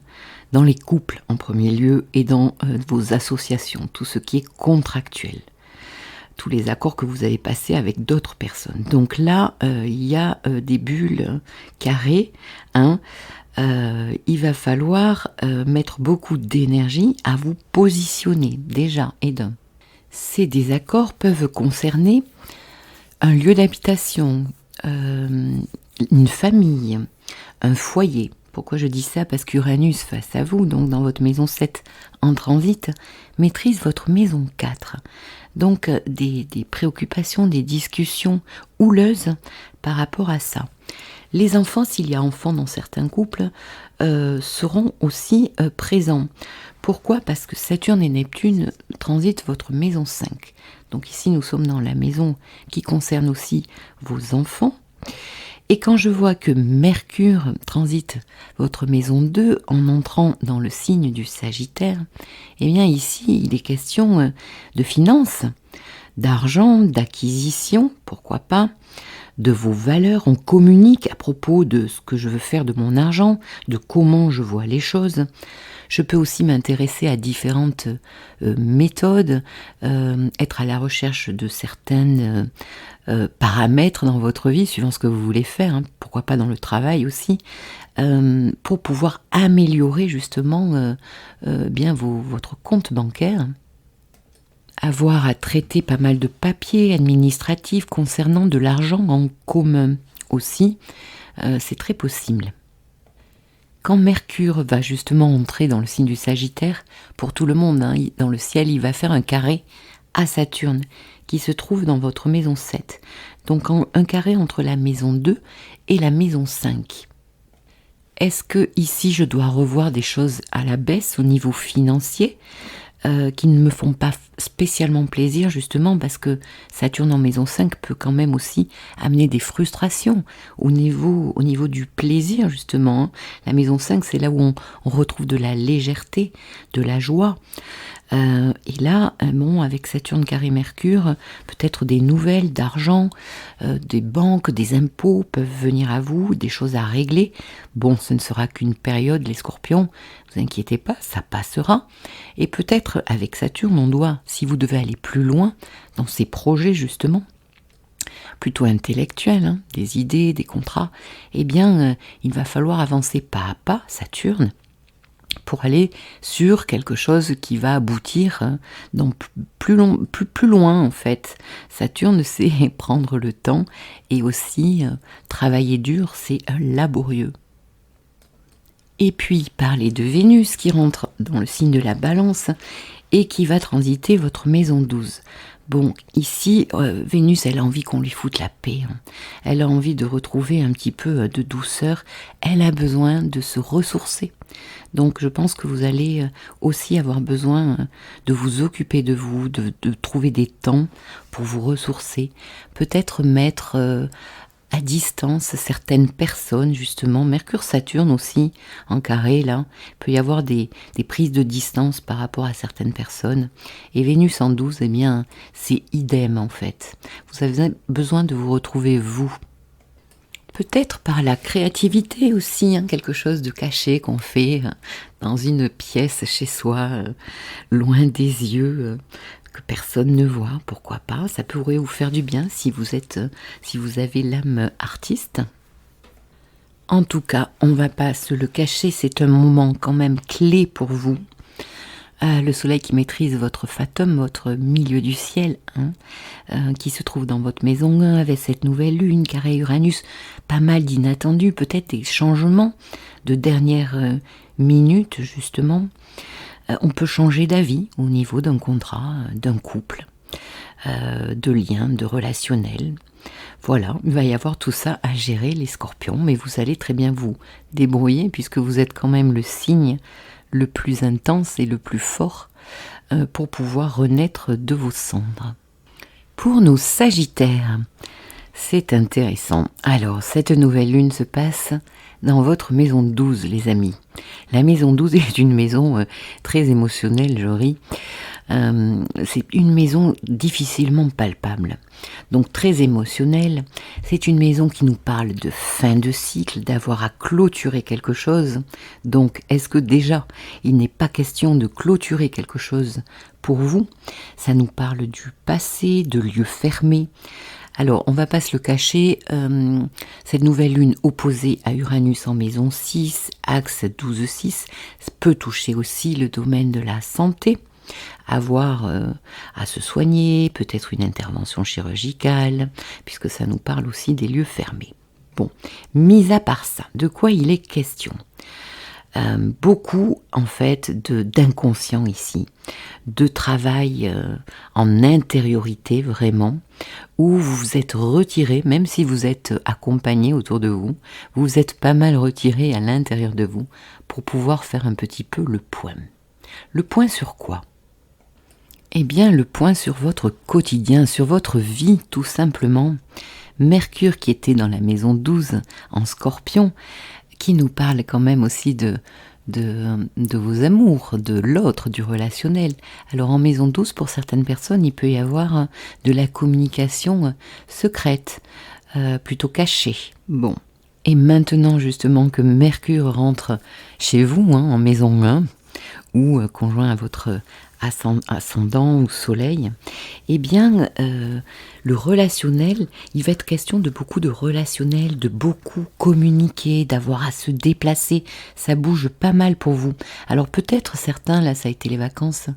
dans les couples en premier lieu et dans vos associations, tout ce qui est contractuel, tous les accords que vous avez passés avec d'autres personnes. Donc là, il y a des bulles carrées, il va falloir mettre beaucoup d'énergie à vous positionner déjà et d'un. Ces désaccords peuvent concerner un lieu d'habitation, une famille, un foyer. Pourquoi je dis ça ? Parce qu'Uranus face à vous, donc dans votre maison 7 en transit, maîtrise votre maison 4. Donc des préoccupations, des discussions houleuses par rapport à ça. Les enfants, s'il y a enfants dans certains couples, seront aussi présents. Pourquoi? Parce que Saturne et Neptune transitent votre maison 5. Donc ici, nous sommes dans la maison qui concerne aussi vos enfants. Et quand je vois que Mercure transite votre maison 2 en entrant dans le signe du Sagittaire, eh bien ici, il est question de finances, d'argent, d'acquisition, pourquoi pas, de vos valeurs. On communique à propos de ce que je veux faire de mon argent, de comment je vois les choses. Je peux aussi m'intéresser à différentes méthodes, être à la recherche de certaines paramètres dans votre vie, suivant ce que vous voulez faire, hein, pourquoi pas dans le travail aussi, pour pouvoir améliorer justement bien votre compte bancaire. Avoir à traiter pas mal de papiers administratifs concernant de l'argent en commun aussi, c'est très possible. Quand Mercure va justement entrer dans le signe du Sagittaire, pour tout le monde, hein, dans le ciel, il va faire un carré à Saturne, qui se trouve dans votre maison 7. Donc un carré entre la maison 2 et la maison 5. Est-ce que ici je dois revoir des choses à la baisse au niveau financier qui ne me font pas spécialement plaisir, justement parce que Saturne en maison 5 peut quand même aussi amener des frustrations au niveau du plaisir, justement, hein. La maison 5, c'est là où on retrouve de la légèreté, de la joie. Et là, bon, avec Saturne carré Mercure, peut-être des nouvelles d'argent, des banques, des impôts peuvent venir à vous, des choses à régler. Bon, ce ne sera qu'une période, les scorpions, vous inquiétez pas, ça passera. Et peut-être avec Saturne, on doit, si vous devez aller plus loin dans ces projets justement, plutôt intellectuels, hein, des idées, des contrats, eh bien, il va falloir avancer pas à pas, Saturne, pour aller sur quelque chose qui va aboutir dans plus loin en fait. Saturne, c'est prendre le temps et aussi travailler dur, c'est laborieux. Et puis parler de Vénus qui rentre dans le signe de la Balance et qui va transiter votre maison 12. Bon, ici, Vénus, elle a envie qu'on lui foute la paix. Hein. Elle a envie de retrouver un petit peu de douceur. Elle a besoin de se ressourcer. Donc, je pense que vous allez aussi avoir besoin de vous occuper de vous, de trouver des temps pour vous ressourcer. Peut-être mettre à distance certaines personnes, justement. Mercure-Saturne aussi, en carré, là. Il peut y avoir des prises de distance par rapport à certaines personnes. Et Vénus en 12, eh bien, c'est idem, en fait. Vous avez besoin de vous retrouver, vous. Peut-être par la créativité aussi, hein, quelque chose de caché qu'on fait dans une pièce chez soi, loin des yeux, que personne ne voit, pourquoi pas. Ça pourrait vous faire du bien si vous avez l'âme artiste. En tout cas, on ne va pas se le cacher, c'est un moment quand même clé pour vous. Le soleil qui maîtrise votre fatum, votre milieu du ciel, hein, qui se trouve dans votre maison 1 avec cette nouvelle lune, carré Uranus, pas mal d'inattendus, peut-être des changements de dernière minute justement. On peut changer d'avis au niveau d'un contrat, d'un couple, de liens, de relationnel. Voilà, il va y avoir tout ça à gérer les scorpions, mais vous allez très bien vous débrouiller puisque vous êtes quand même le signe le plus intense et le plus fort pour pouvoir renaître de vos cendres. Pour nos Sagittaires, c'est intéressant. Alors, cette nouvelle lune se passe dans votre maison 12, les amis. La maison 12 est une maison très émotionnelle, Jory. C'est une maison difficilement palpable, donc très émotionnelle. C'est une maison qui nous parle de fin de cycle, d'avoir à clôturer quelque chose. Donc, est-ce que déjà, il n'est pas question de clôturer quelque chose pour vous? Ça nous parle du passé, de lieux fermés. Alors, on ne va pas se le cacher, cette nouvelle lune opposée à Uranus en maison 6, axe 12-6, peut toucher aussi le domaine de la santé, avoir à se soigner, peut-être une intervention chirurgicale, puisque ça nous parle aussi des lieux fermés. Bon, mis à part ça, de quoi il est question? Beaucoup en fait d'inconscient ici, de travail en intériorité vraiment, où vous vous êtes retiré, même si vous êtes accompagné autour de vous, vous vous êtes pas mal retiré à l'intérieur de vous pour pouvoir faire un petit peu le point. Le point sur quoi ? Eh bien le point sur votre quotidien, sur votre vie tout simplement. Mercure qui était dans la maison 12 en Scorpion, qui nous parle quand même aussi de vos amours, de l'autre, du relationnel. Alors en maison 12, pour certaines personnes, il peut y avoir de la communication secrète, plutôt cachée. Bon. Et maintenant justement que Mercure rentre chez vous, en maison 1, ou conjoint à votre ascendant ou soleil, eh bien le relationnel, il va être question de beaucoup de relationnel, de beaucoup communiquer, d'avoir à se déplacer, ça bouge pas mal pour vous. Alors peut-être certains, là ça a été les vacances,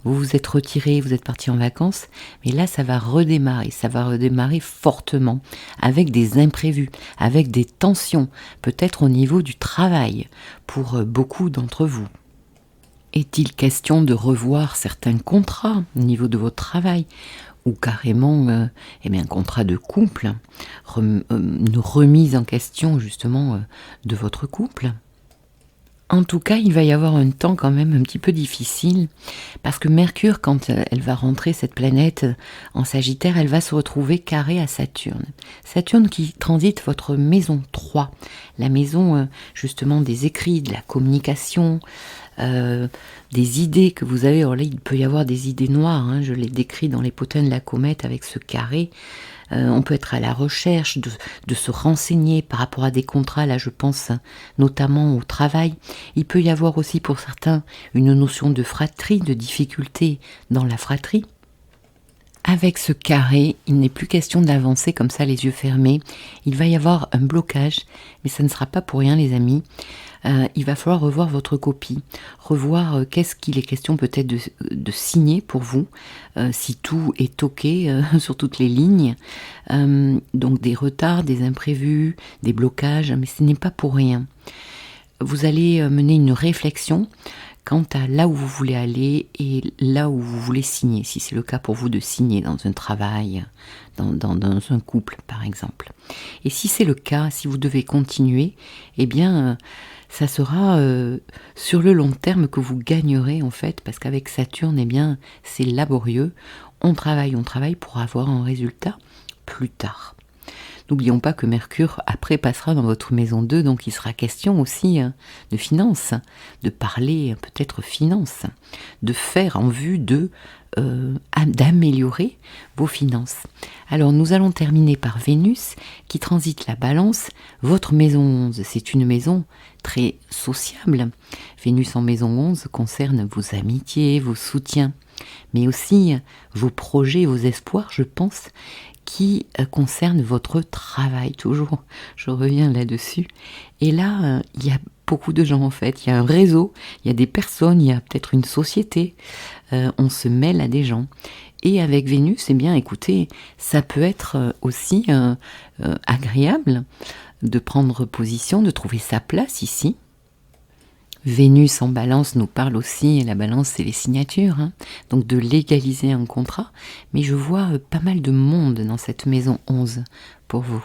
vous vous êtes retirés, vous êtes partis en vacances, mais là ça va redémarrer fortement, avec des imprévus, avec des tensions, peut-être au niveau du travail, pour beaucoup d'entre vous. Est-il question de revoir certains contrats au niveau de votre travail ou carrément un contrat de couple, une remise en question justement de votre couple? En tout cas, il va y avoir un temps quand même un petit peu difficile parce que Mercure, quand elle va rentrer, cette planète en Sagittaire, elle va se retrouver carrée à Saturne. Saturne qui transite votre maison 3, la maison justement des écrits, de la communication, des idées que vous avez. Alors là, il peut y avoir des idées noires, je l'ai décrit dans les potins de la comète avec ce carré. On peut être à la recherche de se renseigner par rapport à des contrats, là je pense notamment au travail. Il peut y avoir aussi pour certains une notion de fratrie, de difficulté dans la fratrie. Avec ce carré, il n'est plus question d'avancer comme ça les yeux fermés. Il va y avoir un blocage, mais ça ne sera pas pour rien les amis. Il va falloir revoir votre copie, revoir qu'est-ce qu'il est question peut-être de signer pour vous, si tout est ok sur toutes les lignes. Donc des retards, des imprévus, des blocages, mais ce n'est pas pour rien. Vous allez mener une réflexion quant à là où vous voulez aller et là où vous voulez signer, si c'est le cas pour vous de signer dans un travail, dans un couple par exemple. Et si c'est le cas, si vous devez continuer, eh bien ça sera sur le long terme que vous gagnerez en fait, parce qu'avec Saturne, eh bien c'est laborieux, on travaille pour avoir un résultat plus tard. N'oublions pas que Mercure, après, passera dans votre maison 2, donc il sera question aussi de finances, de parler peut-être finances, de faire en vue d'améliorer vos finances. Alors nous allons terminer par Vénus, qui transite la Balance. Votre maison 11, c'est une maison très sociable. Vénus en maison 11 concerne vos amitiés, vos soutiens, mais aussi vos projets, vos espoirs, je pense, qui concerne votre travail, toujours, je reviens là-dessus. Et là, il y a beaucoup de gens en fait, il y a un réseau, il y a des personnes, il y a peut-être une société, on se mêle à des gens. Et avec Vénus, eh bien écoutez, ça peut être aussi agréable de prendre position, de trouver sa place ici. Vénus en Balance nous parle aussi, et la Balance c'est les signatures, donc de légaliser un contrat, mais je vois pas mal de monde dans cette maison 11 pour vous.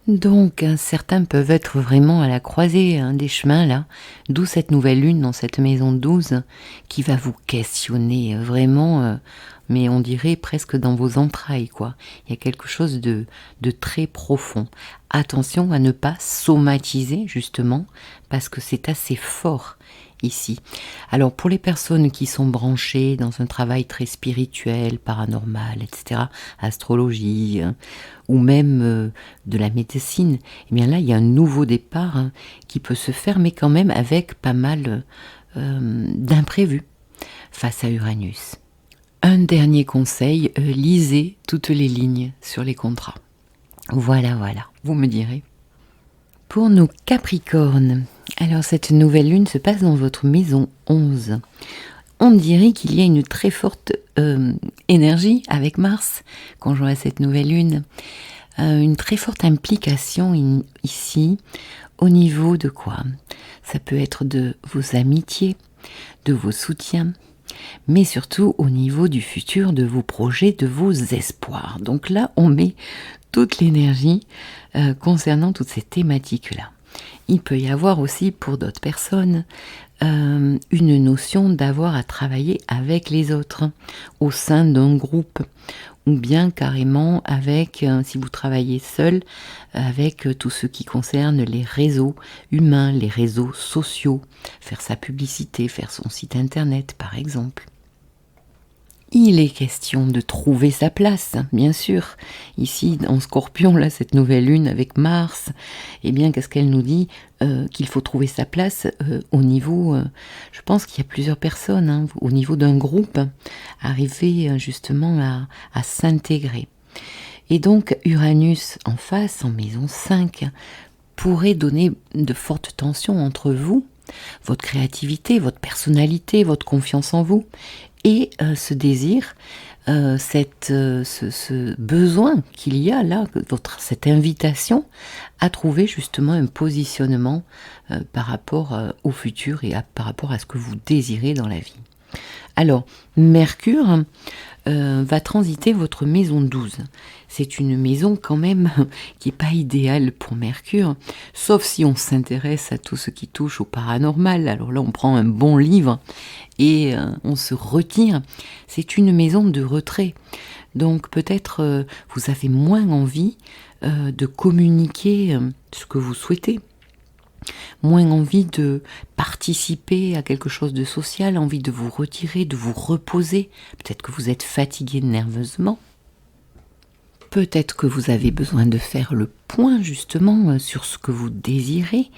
Donc certains peuvent être vraiment à la croisée des chemins là, d'où cette nouvelle lune dans cette maison 12 qui va vous questionner vraiment, mais on dirait presque dans vos entrailles quoi. Il y a quelque chose de très profond. Attention à ne pas somatiser justement, parce que c'est assez fort ici. Alors pour les personnes qui sont branchées dans un travail très spirituel, paranormal, etc., astrologie, ou même de la médecine, eh bien là il y a un nouveau départ qui peut se faire, mais quand même avec pas mal d'imprévus face à Uranus. Un dernier conseil, lisez toutes les lignes sur les contrats. Voilà, vous me direz. Pour nos Capricornes, alors cette nouvelle lune se passe dans votre maison 11. On dirait qu'il y a une très forte énergie avec Mars, conjoint à cette nouvelle lune. Une très forte implication ici Au niveau de quoi? Ça peut être de vos amitiés, de vos soutiens, mais surtout au niveau du futur, de vos projets, de vos espoirs. Donc là, on met toute l'énergie concernant toutes ces thématiques-là. Il peut y avoir aussi pour d'autres personnes une notion d'avoir à travailler avec les autres au sein d'un groupe ou bien carrément avec, si vous travaillez seul, avec tout ce qui concerne les réseaux humains, les réseaux sociaux, faire sa publicité, faire son site internet par exemple. Il est question de trouver sa place, bien sûr. Ici, en Scorpion, là, cette nouvelle lune avec Mars, eh bien, qu'est-ce qu'elle nous dit? Qu'il faut trouver sa place au niveau, je pense qu'il y a plusieurs personnes, hein, au niveau d'un groupe, arriver justement à s'intégrer. Et donc, Uranus en face, en maison 5, pourrait donner de fortes tensions entre vous, votre créativité, votre personnalité, votre confiance en vous, et ce désir, ce besoin qu'il y a là, cette invitation à trouver justement un positionnement par rapport au futur et par rapport à ce que vous désirez dans la vie. Alors, Mercure va transiter votre maison 12. C'est une maison quand même qui n'est pas idéale pour Mercure, sauf si on s'intéresse à tout ce qui touche au paranormal. Alors là, on prend un bon livre et on se retire. C'est une maison de retrait. Donc peut-être vous avez moins envie de communiquer ce que vous souhaitez. Moins envie de participer à quelque chose de social, envie de vous retirer, de vous reposer. Peut-être que vous êtes fatigué nerveusement. Peut-être que vous avez besoin de faire le point justement sur ce que vous désirez,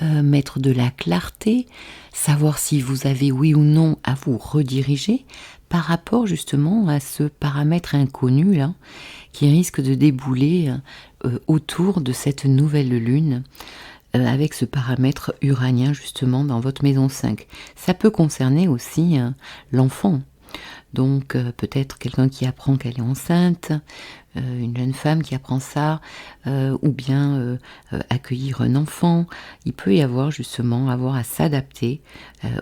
mettre de la clarté, savoir si vous avez oui ou non à vous rediriger par rapport justement à ce paramètre inconnu là, qui risque de débouler autour de cette nouvelle lune. Avec ce paramètre uranien justement dans votre maison 5. Ça peut concerner aussi l'enfant. Donc peut-être quelqu'un qui apprend qu'elle est enceinte, une jeune femme qui apprend ça, ou bien accueillir un enfant. Il peut y avoir justement avoir à s'adapter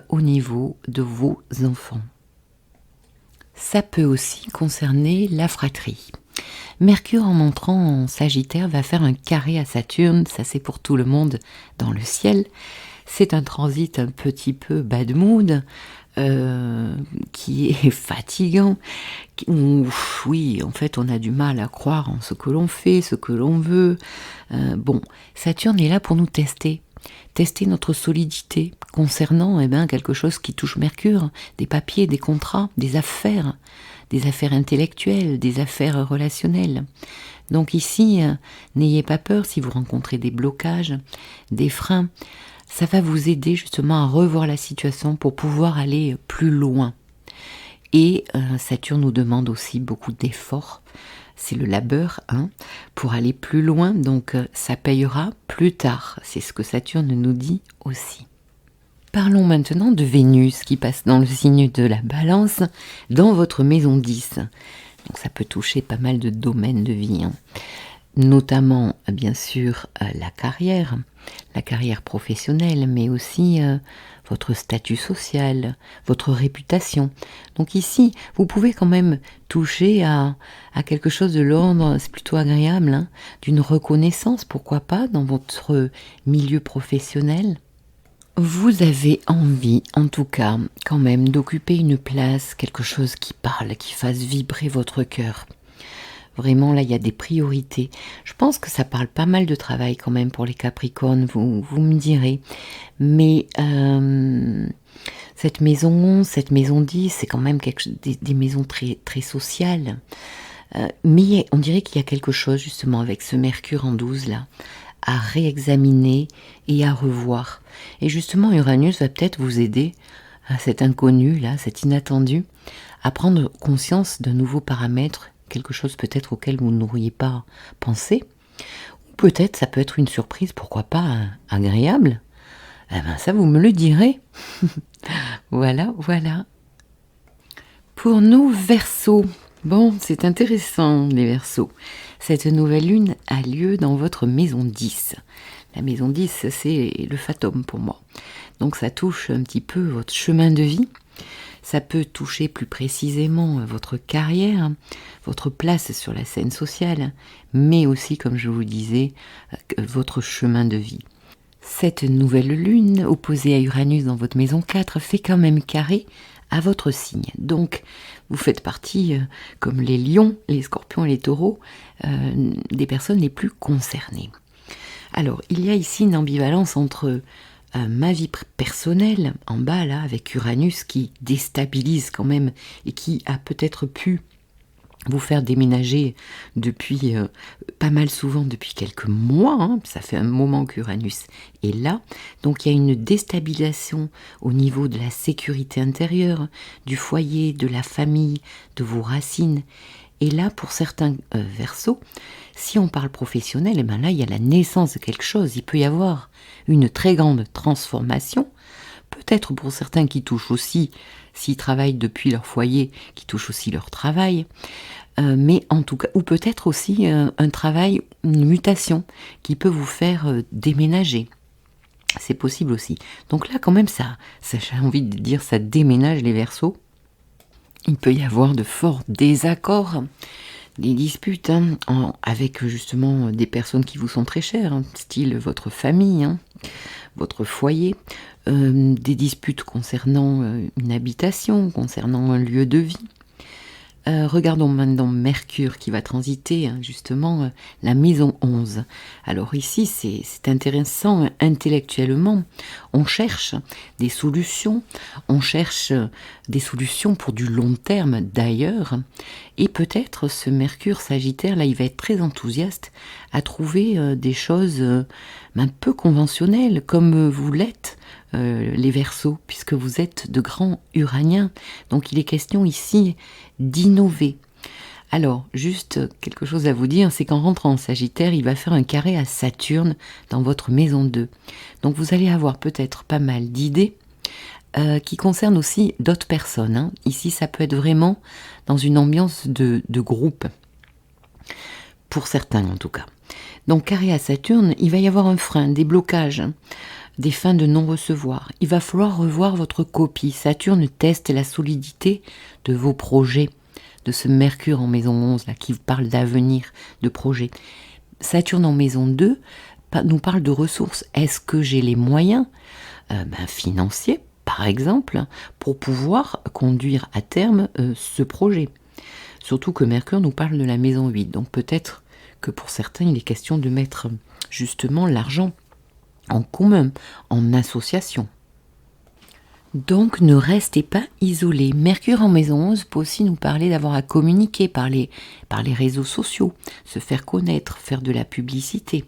au niveau de vos enfants. Ça peut aussi concerner la fratrie. Mercure en entrant en Sagittaire va faire un carré à Saturne, ça c'est pour tout le monde dans le ciel. C'est un transit un petit peu bad mood, qui est fatigant. Oui, en fait on a du mal à croire en ce que l'on fait, ce que l'on veut. Saturne est là pour nous tester notre solidité concernant quelque chose qui touche Mercure, des papiers, des contrats, des affaires intellectuelles, des affaires relationnelles. Donc ici, n'ayez pas peur si vous rencontrez des blocages, des freins. Ça va vous aider justement à revoir la situation pour pouvoir aller plus loin. Et Saturne nous demande aussi beaucoup d'efforts. C'est le labeur pour aller plus loin, donc ça payera plus tard. C'est ce que Saturne nous dit aussi. Parlons maintenant de Vénus qui passe dans le signe de la Balance dans votre maison 10. Donc ça peut toucher pas mal de domaines de vie, notamment bien sûr la carrière professionnelle, mais aussi votre statut social, votre réputation. Donc ici, vous pouvez quand même toucher à quelque chose de l'ordre, c'est plutôt agréable, d'une reconnaissance, pourquoi pas, dans votre milieu professionnel. Vous avez envie, en tout cas, quand même, d'occuper une place, quelque chose qui parle, qui fasse vibrer votre cœur. Vraiment, là, il y a des priorités. Je pense que ça parle pas mal de travail quand même pour les Capricornes, vous me direz. Mais cette maison 11, cette maison 10, c'est quand même des maisons très, très sociales. Mais on dirait qu'il y a quelque chose, justement, avec ce Mercure en 12, là, à réexaminer et à revoir. Et justement, Uranus va peut-être vous aider à cet inconnu, là, cet inattendu, à prendre conscience de nouveaux paramètres, quelque chose peut-être auquel vous n'auriez pas pensé. Ou peut-être ça peut être une surprise, pourquoi pas agréable. Ça, vous me le direz. Voilà. Pour nous, Verseaux. Bon, c'est intéressant, les Verseaux. Cette nouvelle lune a lieu dans votre maison 10. La maison 10, c'est le fatum pour moi. Donc ça touche un petit peu votre chemin de vie. Ça peut toucher plus précisément votre carrière, votre place sur la scène sociale, mais aussi, comme je vous disais, votre chemin de vie. Cette nouvelle lune, opposée à Uranus dans votre maison 4, fait quand même carré à votre signe. Donc, vous faites partie, comme les lions, les scorpions et les taureaux, des personnes les plus concernées. Alors, il y a ici une ambivalence entre ma vie personnelle, en bas là, avec Uranus qui déstabilise quand même et qui a peut-être pu vous faire déménager depuis pas mal souvent depuis quelques mois, hein, ça fait un moment qu'Uranus est là, donc il y a une déstabilisation au niveau de la sécurité intérieure, du foyer, de la famille, de vos racines. Et là, pour certains Verseaux, si on parle professionnel, et ben là, il y a la naissance de quelque chose. Il peut y avoir une très grande transformation, peut-être pour certains qui touchent aussi, s'ils travaillent depuis leur foyer, qui touchent aussi leur travail, mais en tout cas, ou peut-être aussi un travail, une mutation qui peut vous faire déménager. C'est possible aussi. Donc là, quand même, ça j'ai envie de dire, ça déménage les Verseaux. Il peut y avoir de forts désaccords, des disputes avec justement des personnes qui vous sont très chères, style votre famille, votre foyer, des disputes concernant une habitation, concernant un lieu de vie. Regardons maintenant Mercure qui va transiter justement la maison 11. Alors ici c'est intéressant intellectuellement, on cherche des solutions, pour du long terme d'ailleurs, et peut-être ce Mercure Sagittaire là il va être très enthousiaste à trouver des choses un peu conventionnelles comme vous l'êtes. Les Verseaux, puisque vous êtes de grands uraniens. Donc il est question ici d'innover. Alors, juste quelque chose à vous dire, c'est qu'en rentrant en Sagittaire, il va faire un carré à Saturne dans votre maison 2. Donc vous allez avoir peut-être pas mal d'idées qui concernent aussi d'autres personnes. Ici, ça peut être vraiment dans une ambiance de groupe. Pour certains en tout cas. Donc carré à Saturne, il va y avoir un frein, des blocages, des fins de non-recevoir. Il va falloir revoir votre copie. Saturne teste la solidité de vos projets, de ce Mercure en maison 11 là, qui parle d'avenir, de projet. Saturne en maison 2 nous parle de ressources. Est-ce que j'ai les moyens financiers, par exemple, pour pouvoir conduire à terme ce projet? Surtout que Mercure nous parle de la maison 8. Donc peut-être que pour certains, il est question de mettre justement l'argent en commun, en association. Donc ne restez pas isolés. Mercure en maison 11 peut aussi nous parler d'avoir à communiquer par les réseaux sociaux, se faire connaître, faire de la publicité.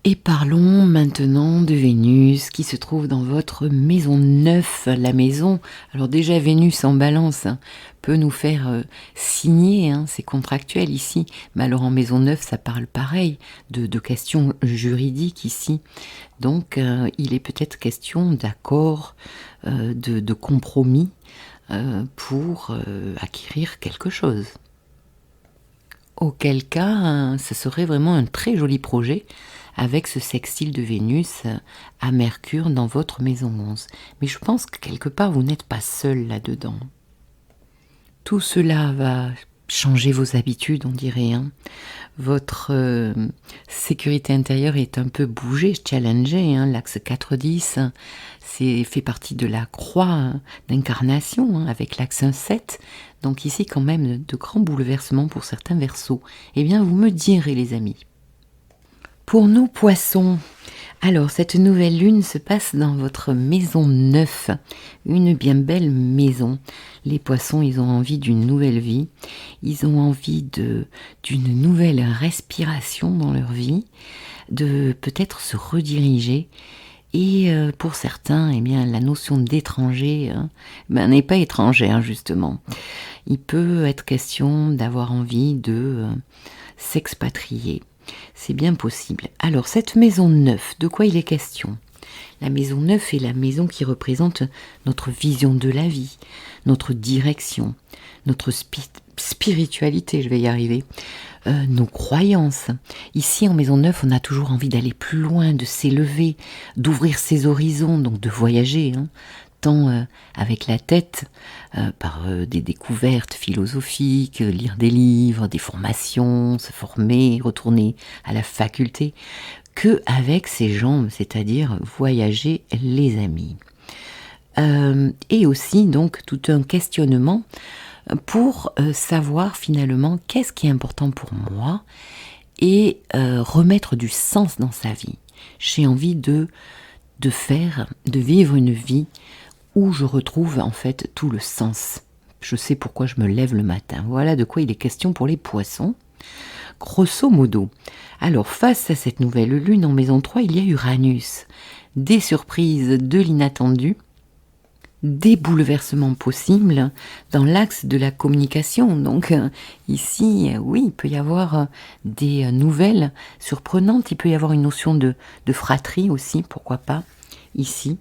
Et parlons maintenant de Vénus qui se trouve dans votre maison 9, la maison. Alors déjà Vénus en balance peut nous faire signer, c'est contractuel ici, mais alors en maison 9 ça parle pareil de questions juridiques ici. Donc il est peut-être question d'accord, de compromis pour acquérir quelque chose. Auquel cas, ce serait vraiment un très joli projet avec ce sextile de Vénus à Mercure dans votre maison 11. Mais je pense que quelque part, vous n'êtes pas seul là-dedans. Tout cela va changer vos habitudes, on dirait. Votre sécurité intérieure est un peu bougée, challengée. L'axe 4-10, fait partie de la croix d'incarnation avec l'axe 1-7. Donc ici, quand même, de grands bouleversements pour certains Verseaux. Eh bien, vous me direz, les amis. Pour nous, Poissons, alors cette nouvelle lune se passe dans votre maison 9, une bien belle maison. Les Poissons, ils ont envie d'une nouvelle vie, ils ont envie d'une nouvelle respiration dans leur vie, de peut-être se rediriger. Et pour certains, eh bien, la notion d'étranger n'est pas étrangère, justement. Il peut être question d'avoir envie de s'expatrier. C'est bien possible. Alors, cette maison 9, de quoi il est question? La maison 9 est la maison qui représente notre vision de la vie, notre direction, notre spiritualité, je vais y arriver, nos croyances. Ici, en maison 9, on a toujours envie d'aller plus loin, de s'élever, d'ouvrir ses horizons, donc de voyager, tant avec la tête, par des découvertes philosophiques, lire des livres, des formations, se former, retourner à la faculté, que avec ses jambes, c'est-à-dire voyager les amis. Et aussi donc tout un questionnement pour savoir finalement qu'est-ce qui est important pour moi et remettre du sens dans sa vie. J'ai envie de vivre une vie où je retrouve en fait tout le sens. Je sais pourquoi je me lève le matin. Voilà de quoi il est question pour les poissons. Grosso modo. Alors, face à cette nouvelle lune en maison 3, il y a Uranus. Des surprises, de l'inattendu, des bouleversements possibles dans l'axe de la communication. Donc, ici, oui, il peut y avoir des nouvelles surprenantes. Il peut y avoir une notion de fratrie aussi, pourquoi pas, ici.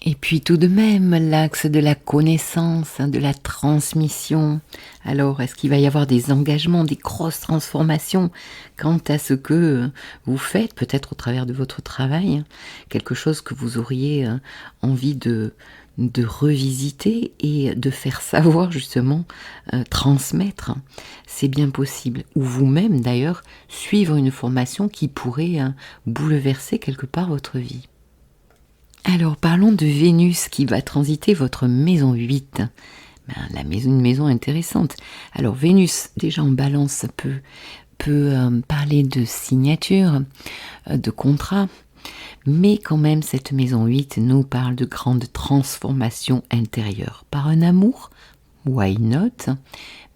Et puis tout de même, l'axe de la connaissance, de la transmission. Alors, est-ce qu'il va y avoir des engagements, des grosses transformations quant à ce que vous faites, peut-être au travers de votre travail, quelque chose que vous auriez envie de revisiter et de faire savoir justement, transmettre, c'est bien possible. Ou vous-même d'ailleurs, suivre une formation qui pourrait bouleverser quelque part votre vie. Alors parlons de Vénus qui va transiter votre maison 8. Une maison intéressante. Alors Vénus, déjà en balance, peut parler de signature, de contrat, mais quand même cette maison 8 nous parle de grandes transformations intérieures. Par un amour, why not,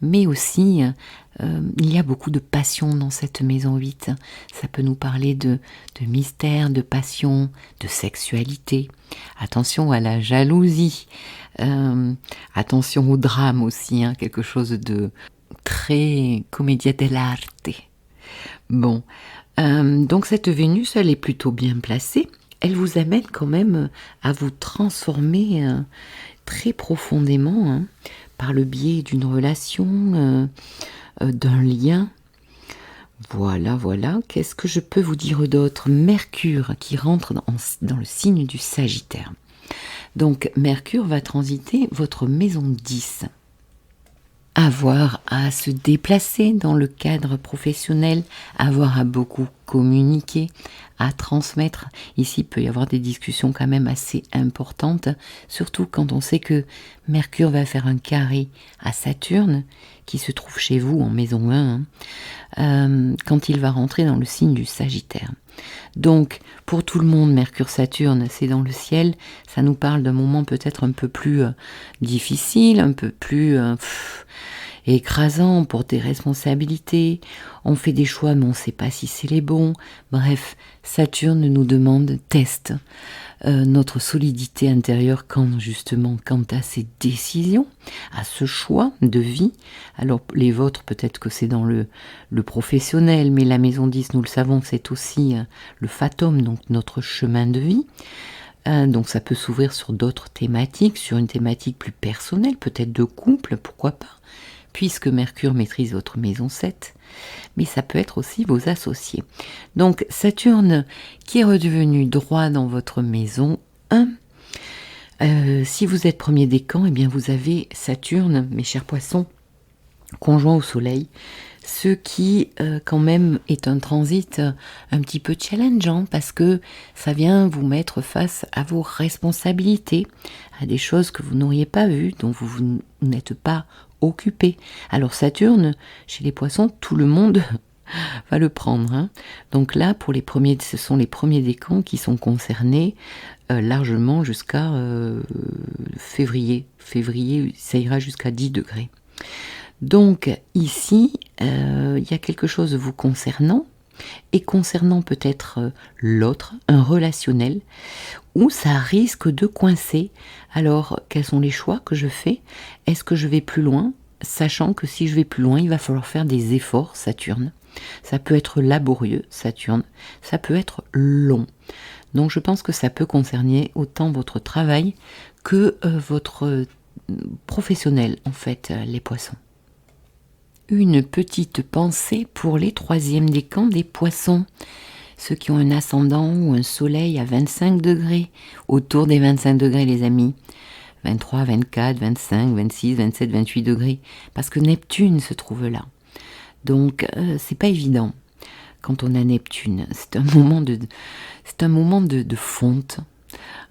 mais aussi il y a beaucoup de passion dans cette maison 8. Ça peut nous parler de mystère, de passion, de sexualité. Attention à la jalousie, attention au drame aussi, quelque chose de très commedia dell'arte. Bon, donc cette Vénus, elle est plutôt bien placée. Elle vous amène quand même à vous transformer très profondément par le biais d'une relation, d'un lien. Voilà. Qu'est-ce que je peux vous dire d'autre? Mercure qui rentre dans le signe du Sagittaire. Donc Mercure va transiter votre maison 10. Avoir à se déplacer dans le cadre professionnel, avoir à beaucoup communiquer, à transmettre. Ici, il peut y avoir des discussions quand même assez importantes, surtout quand on sait que Mercure va faire un carré à Saturne, qui se trouve chez vous en maison 1, quand il va rentrer dans le signe du Sagittaire. Donc, pour tout le monde, Mercure-Saturne, c'est dans le ciel. Ça nous parle d'un moment peut-être un peu plus difficile, un peu plus écrasant pour des responsabilités. On fait des choix, mais on ne sait pas si c'est les bons. Bref, Saturne nous demande, teste notre solidité intérieure quant à ces décisions, à ce choix de vie. Alors les vôtres, peut-être que c'est dans le professionnel, mais la maison 10, nous le savons, c'est aussi le fatum, donc notre chemin de vie. Donc ça peut s'ouvrir sur d'autres thématiques, sur une thématique plus personnelle, peut-être de couple, pourquoi pas, puisque Mercure maîtrise votre maison 7, mais ça peut être aussi vos associés. Donc Saturne qui est redevenu droit dans votre maison 1. Si vous êtes premier décan, eh bien vous avez Saturne, mes chers poissons, conjoint au Soleil, ce qui quand même est un transit un petit peu challengeant parce que ça vient vous mettre face à vos responsabilités, à des choses que vous n'auriez pas vues, dont vous n'êtes pas occupé. Alors Saturne, chez les poissons, tout le monde va le prendre. Donc là, pour les premiers, ce sont les premiers décans qui sont concernés largement jusqu'à février. Février, ça ira jusqu'à 10 degrés. Donc ici, il y a quelque chose vous concernant et concernant peut-être l'autre, un relationnel, où ça risque de coincer. Alors, quels sont les choix que je fais? Est-ce que je vais plus loin? Sachant que si je vais plus loin, il va falloir faire des efforts, Saturne. Ça peut être laborieux, Saturne, ça peut être long. Donc je pense que ça peut concerner autant votre travail que votre professionnel, en fait, les poissons. Une petite pensée pour les troisièmes décans des poissons. Ceux qui ont un ascendant ou un soleil à 25 degrés, autour des 25 degrés les amis, 23, 24, 25, 26, 27, 28 degrés, parce que Neptune se trouve là. Donc c'est pas évident quand on a Neptune, c'est un moment de fonte,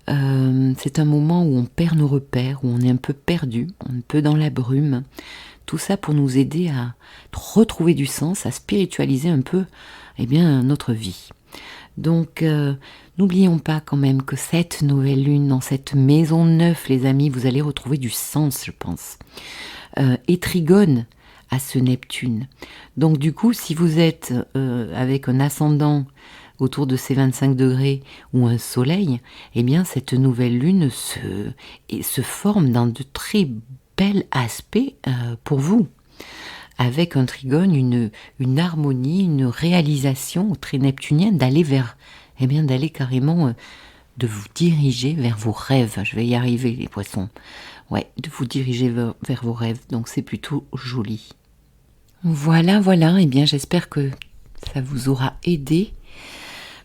c'est un moment où on perd nos repères, où on est un peu perdu, un peu dans la brume, tout ça pour nous aider à retrouver du sens, à spiritualiser un peu notre vie. Donc, n'oublions pas quand même que cette nouvelle lune, dans cette maison neuve, les amis, vous allez retrouver du sens, je pense. Et trigone à ce Neptune. Donc, du coup, si vous êtes avec un ascendant autour de ces 25 degrés ou un soleil, eh bien, cette nouvelle lune se forme dans de très bel aspect pour vous, avec un trigone, une harmonie, une réalisation très neptunienne d'aller d'aller carrément, de vous diriger vers vos rêves. Je vais y arriver les poissons. Ouais, de vous diriger vers vos rêves, donc c'est plutôt joli. Voilà, eh bien j'espère que ça vous aura aidé,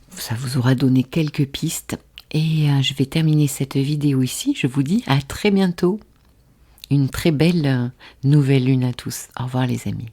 ça vous aura donné quelques pistes, et je vais terminer cette vidéo ici. Je vous dis à très bientôt. Une très belle nouvelle lune à tous. Au revoir les amis.